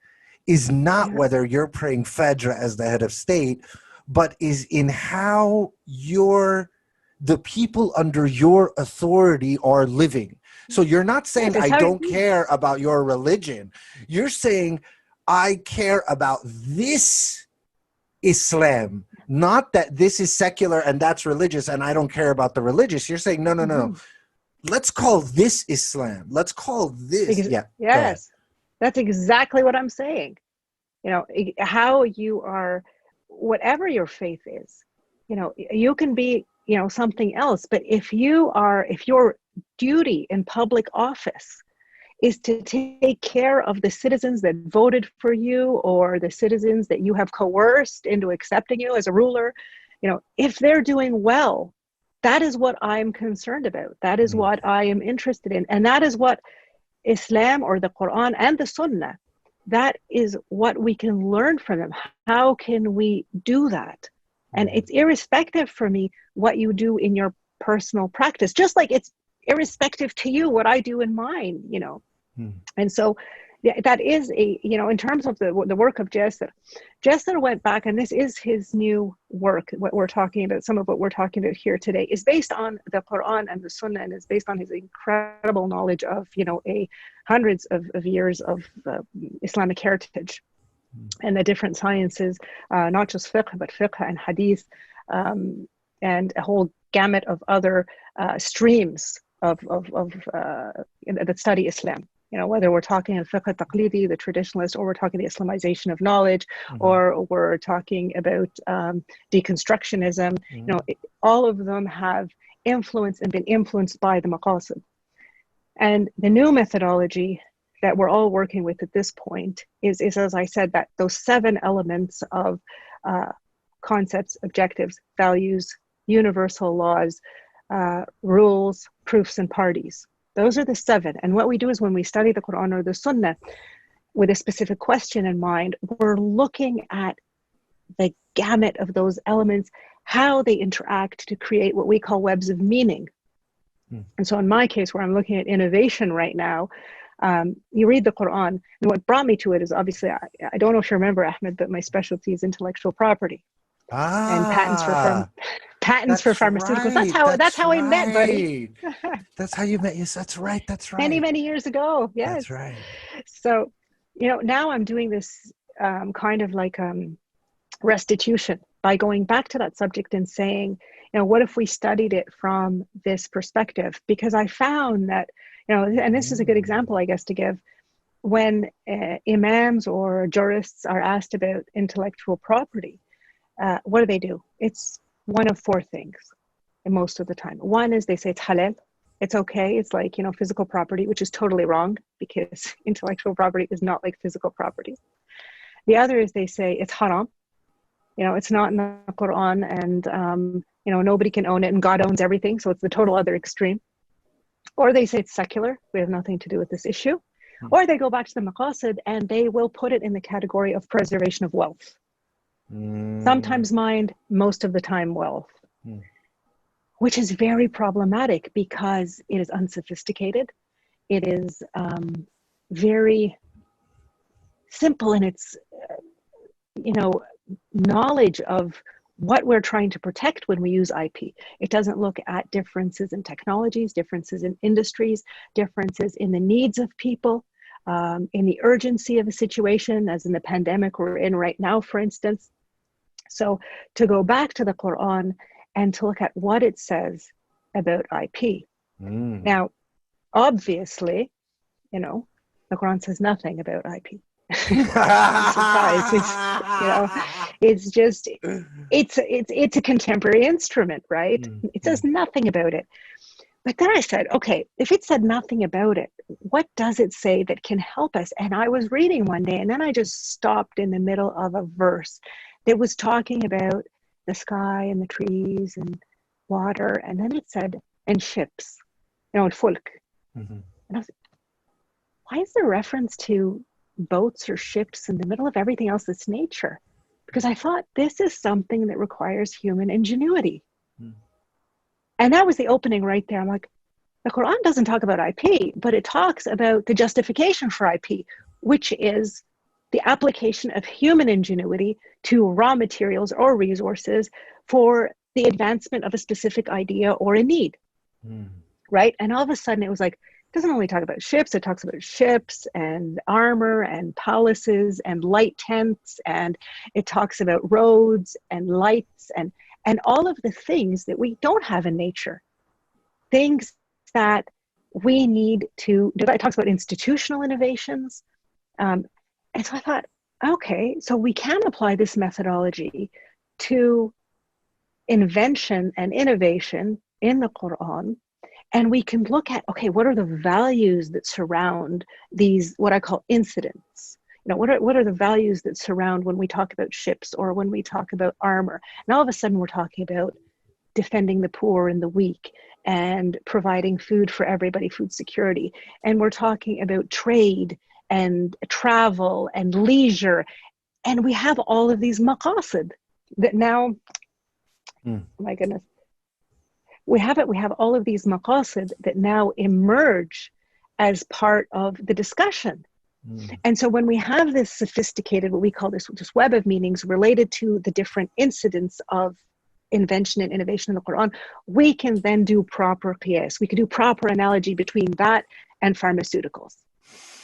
is not Yeah. whether you're praying Fajr as the head of state, but is in how the people under your authority are living. So you're not saying Yes, it's I how. don't care about your religion. You're saying I care about this Islam, not that this is secular and that's religious and I don't care about the religious. You're saying, no, no, no, no. Mhm. Let's call this Islam. Let's call this. Yeah, go ahead. Yes, that's exactly what I'm saying. You know, how you are, whatever your faith is, you know, you can be, you know, something else, but if your duty in public office is to take care of the citizens that voted for you or the citizens that you have coerced into accepting you as a ruler, you know, if they're doing well, that is what I'm concerned about. That is Mm, what I am interested in. And that is what Islam or the Quran and the Sunnah, that is what we can learn from them. How can we do that? And mm, it's irrespective for me what you do in your personal practice, just like it's irrespective to you what I do in mine, you know. mm, And so yeah, that is a, you know, in terms of the work of Jesser went back, and this is his new work. What we're talking about, some of what we're talking about here today, is based on the Quran and the Sunnah, and is based on his incredible knowledge of, you know, hundreds of years of Islamic heritage mm, and the different sciences, not just fiqh, but fiqh and hadith, and a whole gamut of other streams of that study Islam. You know, whether we're talking fiqh taqlidi, the traditionalist, or we're talking the Islamization of knowledge, mhm, or we're talking about deconstructionism, you know, mm, all of them have influenced and been influenced by the maqasid. And the new methodology that we're all working with at this point is as I said, that those 7 elements of concepts, objectives, values, universal laws, rules, proofs, and parties. Those are the 7. And what we do is when we study the Quran or the Sunnah with a specific question in mind, we're looking at the gamut of those elements, how they interact to create what we call webs of meaning. mm. And so in my case, where I'm looking at innovation right now, you read the Quran, and what brought me to it is obviously, I don't know if you remember, Ahmed, but my specialty is intellectual property and Ah, patents for that's pharmaceuticals. That's right. how That's I met, buddy. right. That's how you met. Yes, that's right. That's Many, right. many years ago. That's Yes. right. So, you know, now I'm doing this kind of like restitution by going back to that subject and saying, you know, what if we studied it from this perspective? Because I found that, you know, and this is a good Mm, example, I guess, to give, when imams or jurists are asked about intellectual property, what do? It's one of 4 things most of the time. One is they say it's halal. It's okay. It's like, you know, physical property, which is totally wrong because intellectual property is not like physical property. The other is they say it's haram. You know, it's not in the Quran, and, you know, nobody can own it, and God owns everything. So it's the total other extreme. Or they say it's secular. We have nothing to do with this issue. mm, Or they go back to the maqasid and they will put it in the category of preservation of wealth. mm, Sometimes mind, most of the time wealth, mm, which is very problematic because it is unsophisticated. It is very simple in its, you know, knowledge of what we're trying to protect when we use IP. It doesn't look at differences in technologies, differences in industries, differences in the needs of people, in the urgency of a situation, as in the pandemic we're in right now, for instance. So to go back to the Quran and to look at what it says about IP. mm, Now, obviously, you know, the The Quran says nothing about IP. Surprise. It's just, it's a contemporary instrument, right? It says nothing about it. But then I said, okay, if it said nothing about it, what does it say that can help us? And I was reading one day, and then I just stopped in the middle of a verse that was talking about the sky and the trees and water. And then it said, and ships, and fulk. And I was like, why is there reference to boats or ships in the middle of everything else that's nature? Because I thought this is something that requires human ingenuity. And that was the opening right there. I'm like, the Quran doesn't talk about IP, but it talks about the justification for IP, which is the application of human ingenuity to raw materials or resources for the advancement of a specific idea or a need, right? And all of a sudden it was like, it doesn't only talk about ships, it talks about ships and armor and palaces and light tents, and it talks about roads and lights and all of the things that we don't have in nature, things that we need to do. It talks about institutional innovations. And so I thought, okay, so we can apply this methodology to invention and innovation in the Quran. And we can look at, okay, what are the values that surround these, what I call incidents? What are the values that surround when we talk about ships or when we talk about armor? And all of a sudden we're talking about defending the poor and the weak and providing food for everybody, food security. And we're talking about trade and travel and leisure. And we have all of these maqasid that now, my goodness, we have all of these maqasid that now emerge as part of the discussion. And so when we have this sophisticated, what we call this web of meanings related to the different incidents of invention and innovation in the Quran, we can then do proper qiyas. We can do proper analogy between that and pharmaceuticals.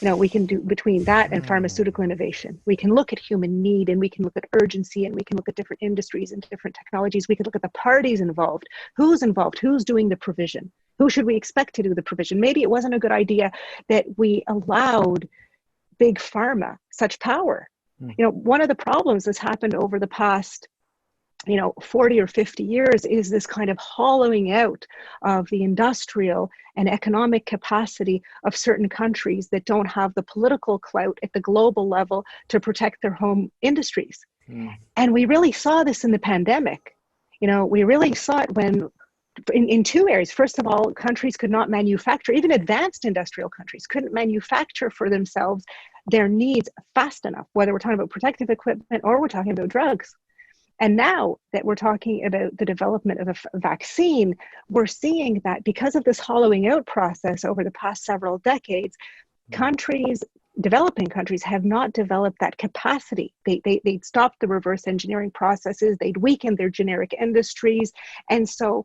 We can do between that and pharmaceutical innovation. We can look at human need, and we can look at urgency, and we can look at different industries and different technologies. We can look at the parties involved. Who's involved? Who's doing the provision? Who should we expect to do the provision? Maybe it wasn't a good idea that we allowed big pharma such power. One of the problems that's happened over the past 40 or 50 years is this kind of hollowing out of the industrial and economic capacity of certain countries that don't have the political clout at the global level to protect their home industries. And we really saw this in the pandemic. We really saw it when in two areas. First of all, countries could not manufacture, even advanced industrial countries couldn't manufacture for themselves their needs fast enough, whether we're talking about protective equipment or we're talking about drugs. And now that we're talking about the development of a vaccine, we're seeing that because of this hollowing out process over the past several decades, developing countries have not developed that capacity. They'd stopped the reverse engineering processes, they'd weakened their generic industries. And so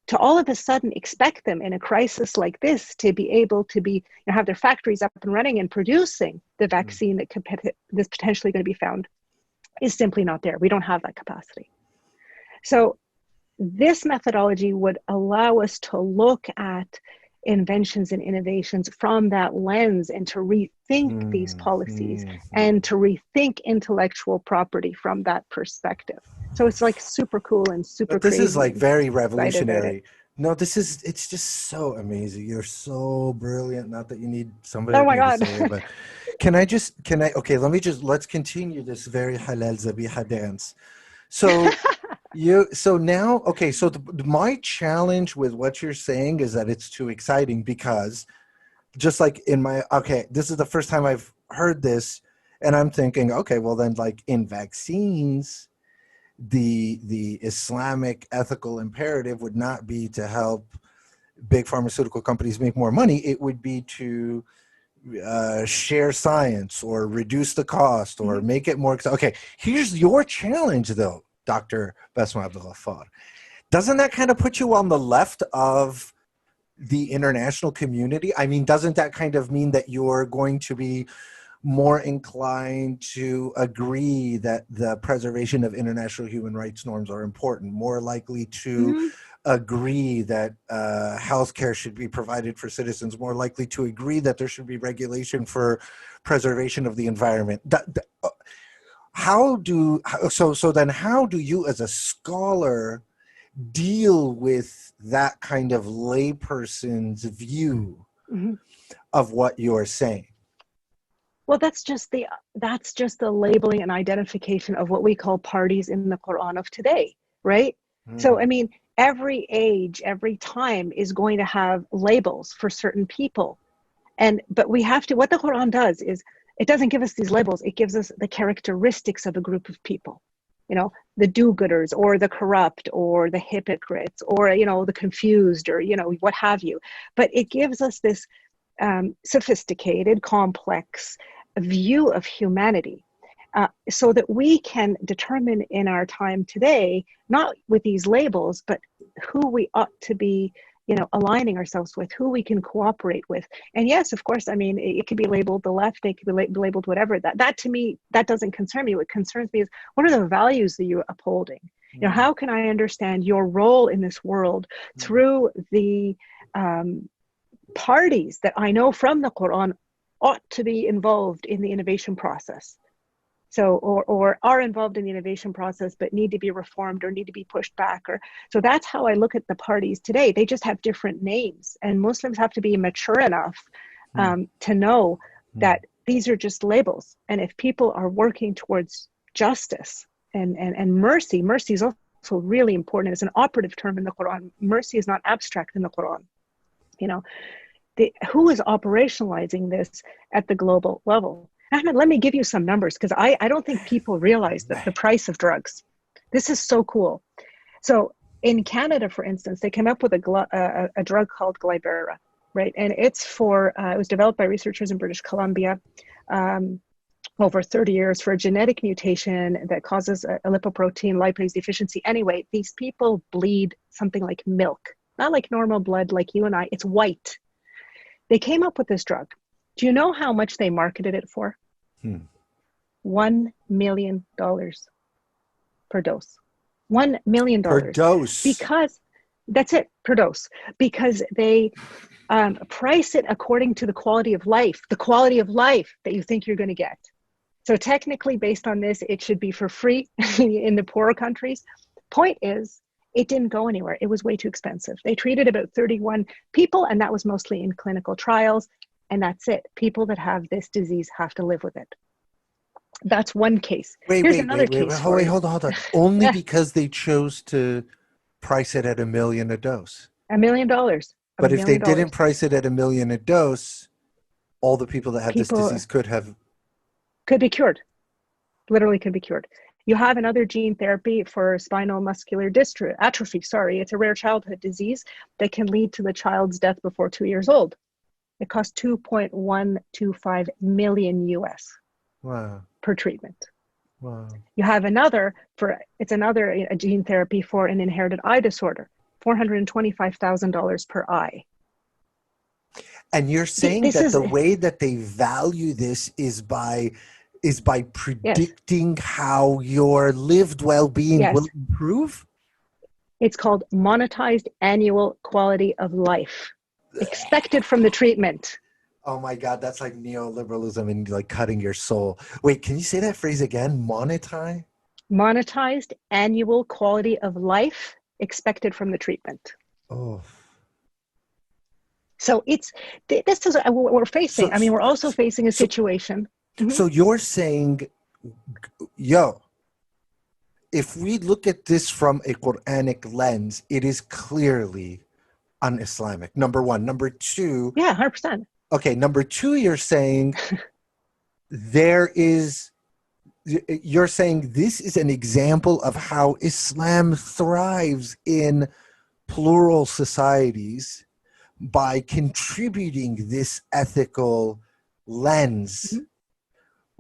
to all of a sudden expect them in a crisis like this to be able to have their factories up and running and producing the vaccine that's potentially going to be found is simply not there. We don't have that capacity. So this methodology would allow us to look at inventions and innovations from that lens and to rethink these policies and to rethink intellectual property from that perspective. So it's like super cool and super crazy. This is like very revolutionary. No, it's just so amazing. You're so brilliant. Not that you need somebody to say it, but let's continue this very halal zabiha dance. So my challenge with what you're saying is that it's too exciting, because just like this is the first time I've heard this, and I'm thinking, okay, well then, like in vaccines, the Islamic ethical imperative would not be to help big pharmaceutical companies make more money. It would be to share science or reduce the cost or make it more. Okay, here's your challenge though, Dr. Basma Abdelghaffar. Doesn't that kind of put you on the left of the international community? I mean, doesn't that kind of mean that you're going to be more inclined to agree that the preservation of international human rights norms are important, more likely to agree that healthcare should be provided for citizens, more likely to agree that there should be regulation for preservation of the environment. So then how do you as a scholar deal with that kind of layperson's view of what you're saying? Well, that's just the labeling and identification of what we call parties in the Quran of today, right? So, I mean, every age, every time is going to have labels for certain people. But we have to, what the Quran does is it doesn't give us these labels. It gives us the characteristics of a group of people, you know, the do-gooders or the corrupt or the hypocrites or, you know, the confused or, you know, what have you. But it gives us this sophisticated, complex view of humanity so that we can determine in our time today, not with these labels, but who we ought to be, you know, aligning ourselves with, who we can cooperate with. And yes, of course, I mean, it could be labeled the left, it could be labeled whatever. That to me, that doesn't concern me. What concerns me is, what are the values that you're upholding? You know, how can I understand your role in this world through the parties that I know from the Quran ought to be involved in the innovation process. So, or are involved in the innovation process, but need to be reformed or need to be pushed back. So that's how I look at the parties today. They just have different names, and Muslims have to be mature enough to know that these are just labels. And if people are working towards justice and mercy is also really important. It's an operative term in the Quran. Mercy is not abstract in the Quran. You know, who is operationalizing this at the global level? Ahmed, let me give you some numbers, because I don't think people realize that the price of drugs. This is so cool. So in Canada, for instance, they came up with a drug called Glybera, right? And it's it was developed by researchers in British Columbia over 30 years for a genetic mutation that causes a lipoprotein lipase deficiency. Anyway, these people bleed something like milk, not like normal blood like you and I. It's white. They came up with this drug. Do you know how much they marketed it for? $1 million per dose. $1 million. Per dose. Because, that's it, per dose. Because they price it according to the quality of life that you think you're going to get. So technically, based on this, it should be for free in the poorer countries. Point is, it didn't go anywhere. It was way too expensive. They treated about 31 people, and that was mostly in clinical trials. And that's it. People that have this disease have to live with it. That's one case. Here's another case. Hold on. Only because they chose to price it at $1 million a dose. $1 million. But if they didn't price it at $1 million a dose, all the people that have this disease could be cured. Literally could be cured. You have another gene therapy for spinal muscular atrophy. It's a rare childhood disease that can lead to the child's death before 2 years old. It costs $2.125 million US per treatment. Wow. You have another a gene therapy for an inherited eye disorder, $425,000 per eye. And you're saying the way that they value this is by predicting how your lived well-being will improve? It's called monetized annual quality of life, expected from the treatment. Oh my God, that's like neoliberalism and like cutting your soul. Wait, can you say that phrase again? Monetized annual quality of life expected from the treatment. Oh. So this is what we're facing. We're also facing a situation. So you're saying, if we look at this from a Quranic lens, it is clearly un-Islamic. Number one. Number two. Yeah, 100%. Okay, number two, you're saying you're saying this is an example of how Islam thrives in plural societies by contributing this ethical lens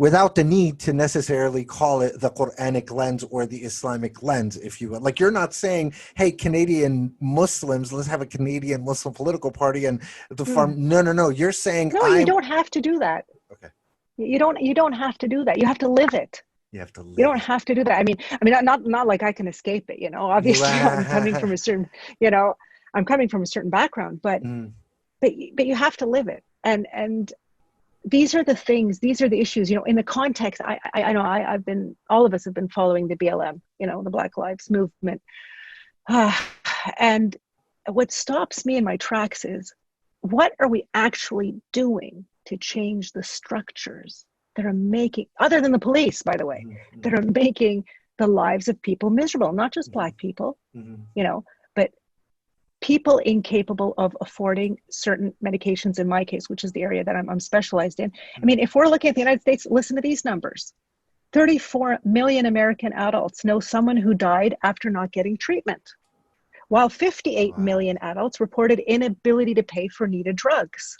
without the need to necessarily call it the Quranic lens or the Islamic lens, if you will. Like, you're not saying, hey, Canadian Muslims, let's have a Canadian Muslim political party and the farm. No. You're saying you don't have to do that. Okay. You don't have to do that. You have to live it. You have to You live don't have to do that. Not like I can escape it, it. obviously I'm coming from a certain, I'm coming from a certain background, but Mm, you have to live it. And these are the things, these are the issues, in the context. I know I've been, all of us have been following the BLM, the Black Lives Movement. And what stops me in my tracks is, what are we actually doing to change the structures that are making, other than the police, by the way, mm, that are making the lives of people miserable, not just Black people, mm, but people incapable of affording certain medications, in my case, which is the area that I'm specialized in. If we're looking at the United States, listen to these numbers. 34 million American adults know someone who died after not getting treatment, while 58 wow. million adults reported inability to pay for needed drugs.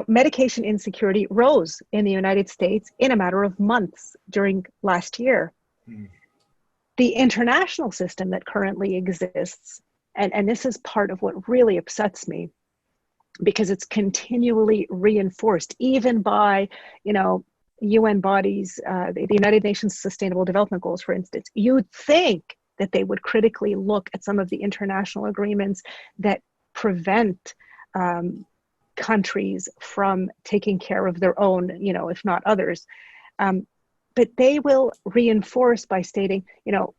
Medication insecurity rose in the United States in a matter of months during last year. Mm. The international system that currently exists, and this is part of what really upsets me, because it's continually reinforced, even by, UN bodies, the United Nations Sustainable Development Goals, for instance. You'd think that they would critically look at some of the international agreements that prevent countries from taking care of their own, if not others. But they will reinforce by stating,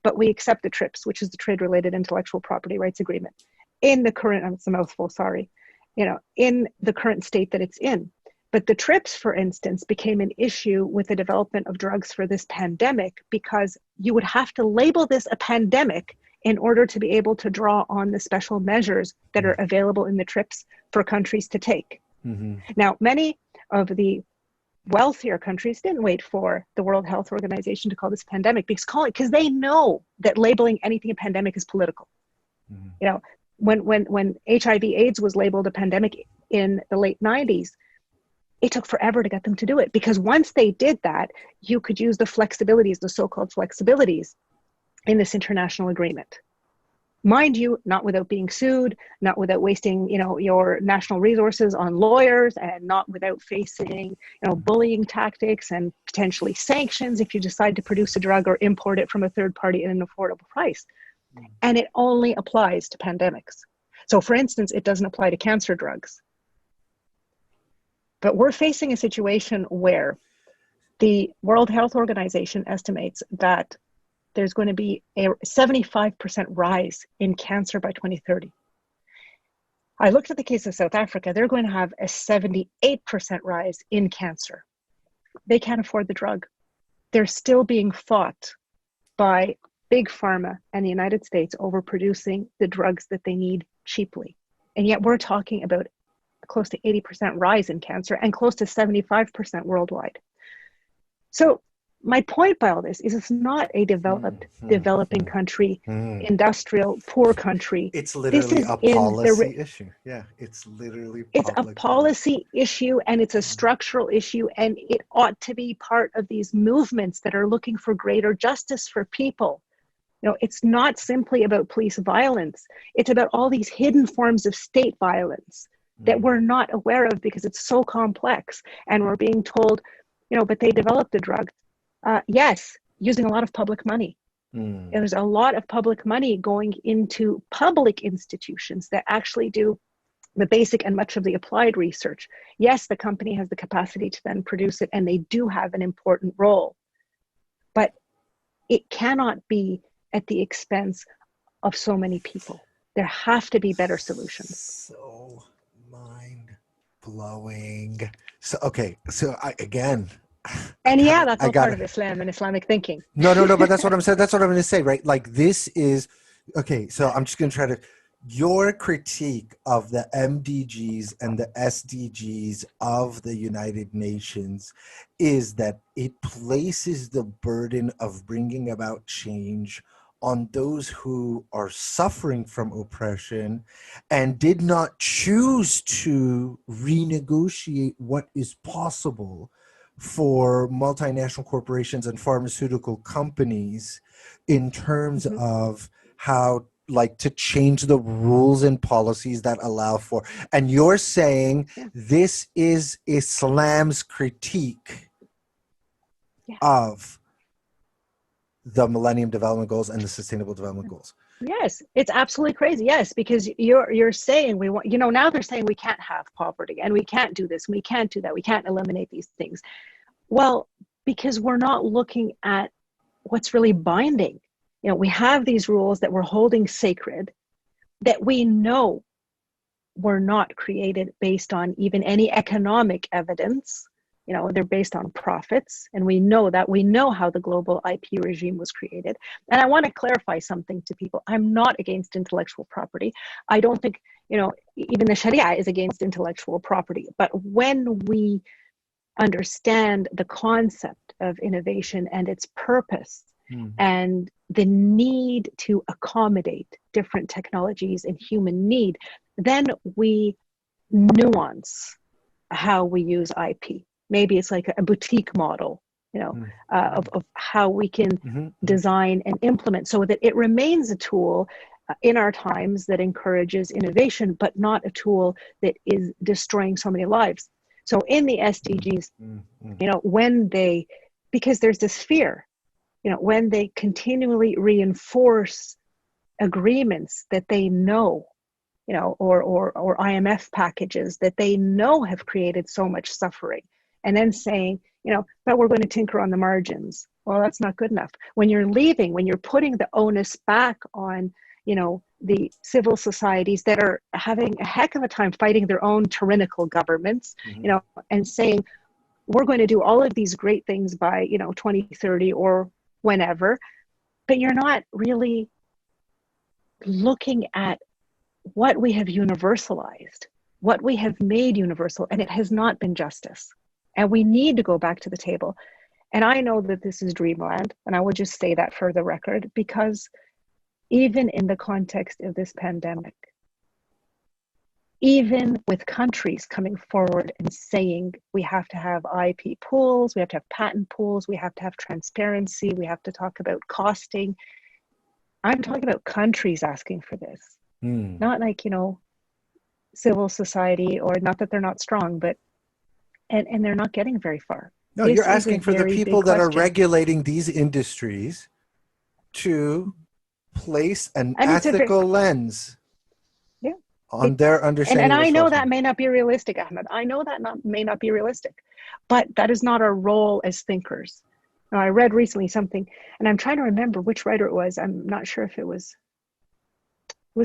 but we accept the TRIPS, which is the Trade-Related Intellectual Property Rights Agreement, in the current, it's a mouthful, sorry, in the current state that it's in. But the TRIPS, for instance, became an issue with the development of drugs for this pandemic, because you would have to label this a pandemic in order to be able to draw on the special measures that are available in the TRIPS for countries to take. Mm-hmm. Now, many of the wealthier countries didn't wait for the World Health Organization to call this pandemic, because they know that labeling anything a pandemic is political. Mm-hmm. When HIV/AIDS was labeled a pandemic in the late 90s, it took forever to get them to do it, because once they did that, you could use the flexibilities, the so-called flexibilities, in this international agreement. Mind you, not without being sued, not without wasting, your national resources on lawyers, and not without facing, bullying tactics and potentially sanctions if you decide to produce a drug or import it from a third party at an affordable price. And it only applies to pandemics. So, for instance, it doesn't apply to cancer drugs. But we're facing a situation where the World Health Organization estimates that there's going to be a 75% rise in cancer by 2030. I looked at the case of South Africa. They're going to have a 78% rise in cancer. They can't afford the drug. They're still being fought by big pharma and the United States over producing the drugs that they need cheaply. And yet we're talking about close to 80% rise in cancer and close to 75% worldwide. So my point by all this is, it's not a developing country, industrial, poor country. It's literally a policy issue. Yeah, it's literally it's a policy issue, and it's a structural issue, and it ought to be part of these movements that are looking for greater justice for people. It's not simply about police violence. It's about all these hidden forms of state violence that we're not aware of because it's so complex, and we're being told, but they developed a drug. Yes, using a lot of public money. And there's a lot of public money going into public institutions that actually do the basic and much of the applied research. Yes, the company has the capacity to then produce it, and they do have an important role. But it cannot be at the expense of so many people. There have to be better solutions. So mind-blowing. So, okay, so again... And that's all part of Islam and Islamic thinking. No, but that's what I'm saying. That's what I'm going to say, right? Like, this is, okay, so I'm just going to try to, your critique of the MDGs and the SDGs of the United Nations is that it places the burden of bringing about change on those who are suffering from oppression and did not choose to renegotiate what is possible for multinational corporations and pharmaceutical companies in terms of how, like, to change the rules and policies that allow for. And you're saying this is Islam's critique Yeah. of the Millennium Development Goals and the Sustainable Development Goals. Yes, it's absolutely crazy. Yes, because you're saying we want, now they're saying we can't have poverty and we can't do this, we can't do that, we can't eliminate these things. Well, because we're not looking at what's really binding. We have these rules that we're holding sacred that we know were not created based on even any economic evidence. They're based on profits, and we know how the global IP regime was created. And I want to clarify something to people. I'm not against intellectual property. I don't think, even the Sharia is against intellectual property. But when we understand the concept of innovation and its purpose, and the need to accommodate different technologies and human need, then we nuance how we use IP. Maybe it's like a boutique model, of how we can design and implement so that it remains a tool in our times that encourages innovation, but not a tool that is destroying so many lives. So in the SDGs, because there's this fear, when they continually reinforce agreements that they know, or IMF packages that they know have created so much suffering, and then saying, but we're going to tinker on the margins. Well, that's not good enough. When you're leaving, when you're putting the onus back on, the civil societies that are having a heck of a time fighting their own tyrannical governments, and saying, we're going to do all of these great things by, 2030 or whenever, but you're not really looking at what we have universalized, what we have made universal, and it has not been justice. And we need to go back to the table. And I know that this is dreamland, and I will just say that for the record, because even in the context of this pandemic, even with countries coming forward and saying we have to have IP pools, we have to have patent pools, we have to have transparency, we have to talk about costing. I'm talking about countries asking for this, not like, civil society, or not that they're not strong, but, and they're not getting very far. No, this you're asking for the people that are regulating these industries to place an ethical lens on their understanding. And I know that may not be realistic, Ahmed. I know that may not be realistic, but that is not our role as thinkers. Now, I read recently something, and I'm trying to remember which writer it was. I'm not sure if it was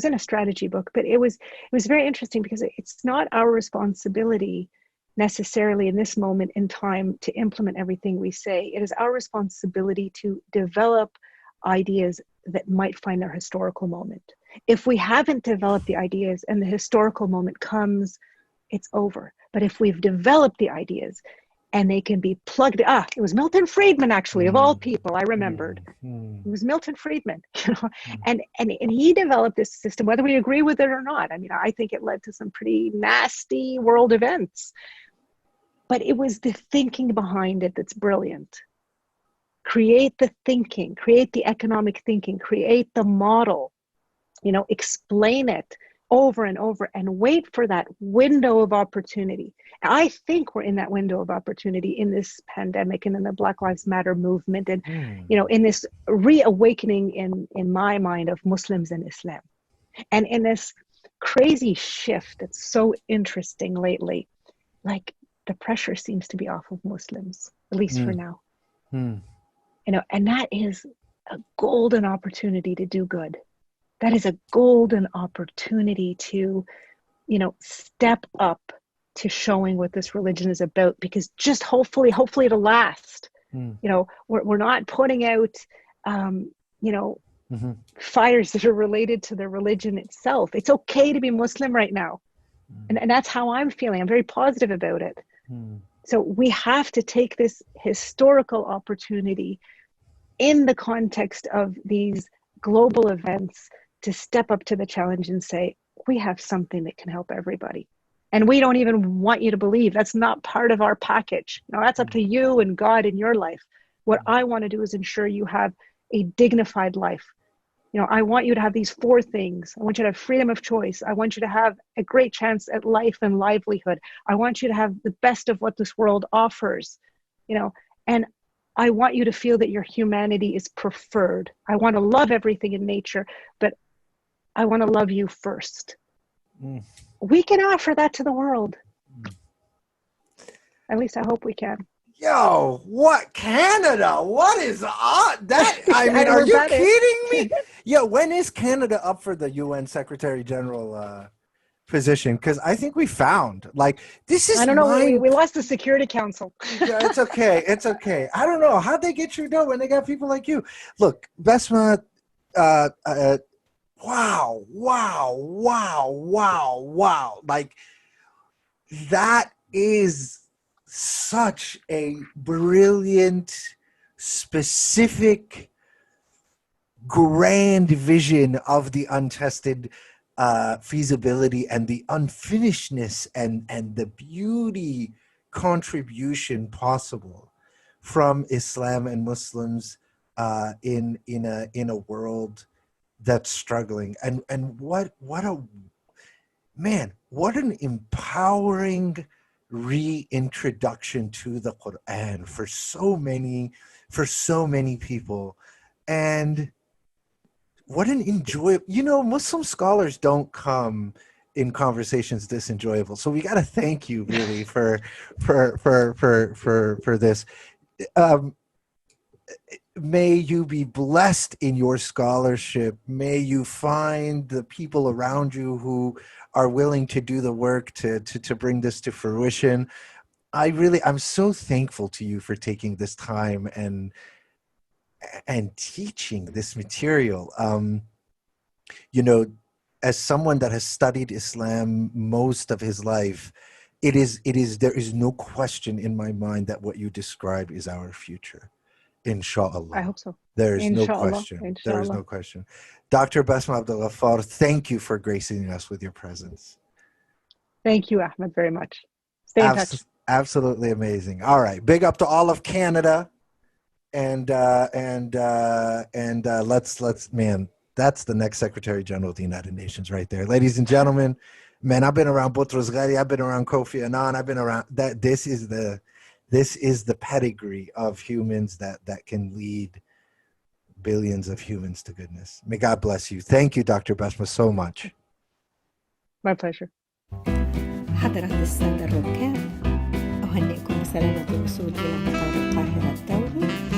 in a strategy book, but it was very interesting, because it's not our responsibility necessarily in this moment in time to implement everything we say. It is our responsibility to develop ideas that might find their historical moment. If we haven't developed the ideas and the historical moment comes, it's over. But if we've developed the ideas and they can be plugged, it was Milton Friedman, actually, of all people, I remembered. It was Milton Friedman, and he developed this system, whether we agree with it or not. I mean, I think it led to some pretty nasty world events, but it was the thinking behind it that's brilliant. Create the thinking, create the economic thinking, create the model, explain it over and over, and wait for that window of opportunity. I think we're in that window of opportunity in this pandemic and in the Black Lives Matter movement, and in this reawakening in my mind of Muslims and Islam, and in this crazy shift that's so interesting lately. Like, the pressure seems to be off of Muslims, at least for now. And that is a golden opportunity to do good. That is a golden opportunity to, step up to showing what this religion is about, because just hopefully it'll last. We're not putting out, fires that are related to the religion itself. It's okay to be Muslim right now. And that's how I'm feeling. I'm very positive about it. So we have to take this historical opportunity in the context of these global events to step up to the challenge and say, we have something that can help everybody. And we don't even want you to believe. That's not part of our package. That's up to you and God in your life. What I want to do is ensure you have a dignified life. I want you to have these 4 things. I want you to have freedom of choice. I want you to have a great chance at life and livelihood. I want you to have the best of what this world offers, and I want you to feel that your humanity is preferred. I want to love everything in nature, but I want to love you first. Mm. We can offer that to the world. At least I hope we can. Yo, what Canada? What is that? I mean, are We're you better. kidding me? Yo, when is Canada up for the UN Secretary General position? Because I think we found like this is I don't know. mind. We lost the Security Council. Yeah, it's okay. It's okay. I don't know how'd they get Trudeau when they got people like you. Look, Basma, wow, wow, wow, wow, wow. Like that is such a brilliant, specific, grand vision of the untested feasibility and the unfinishedness and the beauty contribution possible from Islam and Muslims in a world that's struggling. And what a man, what an empowering reintroduction to the Quran for so many people. And what an enjoyable, Muslim scholars don't come in conversations this enjoyable. So we got to thank you really for this. May you be blessed in your scholarship. May you find the people around you who are willing to do the work to bring this to fruition. I'm so thankful to you for taking this time and teaching this material. As someone that has studied Islam most of his life, there is no question in my mind that what you describe is our future. Inshallah. I hope so. There is no Inshallah. question. Inshallah. There is no question. Dr. Basma Abdelghaffar, thank you for gracing us with your presence. Thank you, Ahmed, very much. Stay in touch. Absolutely amazing. All right. Big up to all of Canada. And let's man, that's the next Secretary General of the United Nations right there. Ladies and gentlemen, man, I've been around Boutros Ghali, I've been around Kofi Annan, I've been around that. This is the pedigree of humans that can lead billions of humans to goodness. May God bless you. Thank you, Dr. Basma, so much. My pleasure. حضرات السادة الركاب، أهنئكم بسلامة الوصول إلى مطار القاهرة الدولي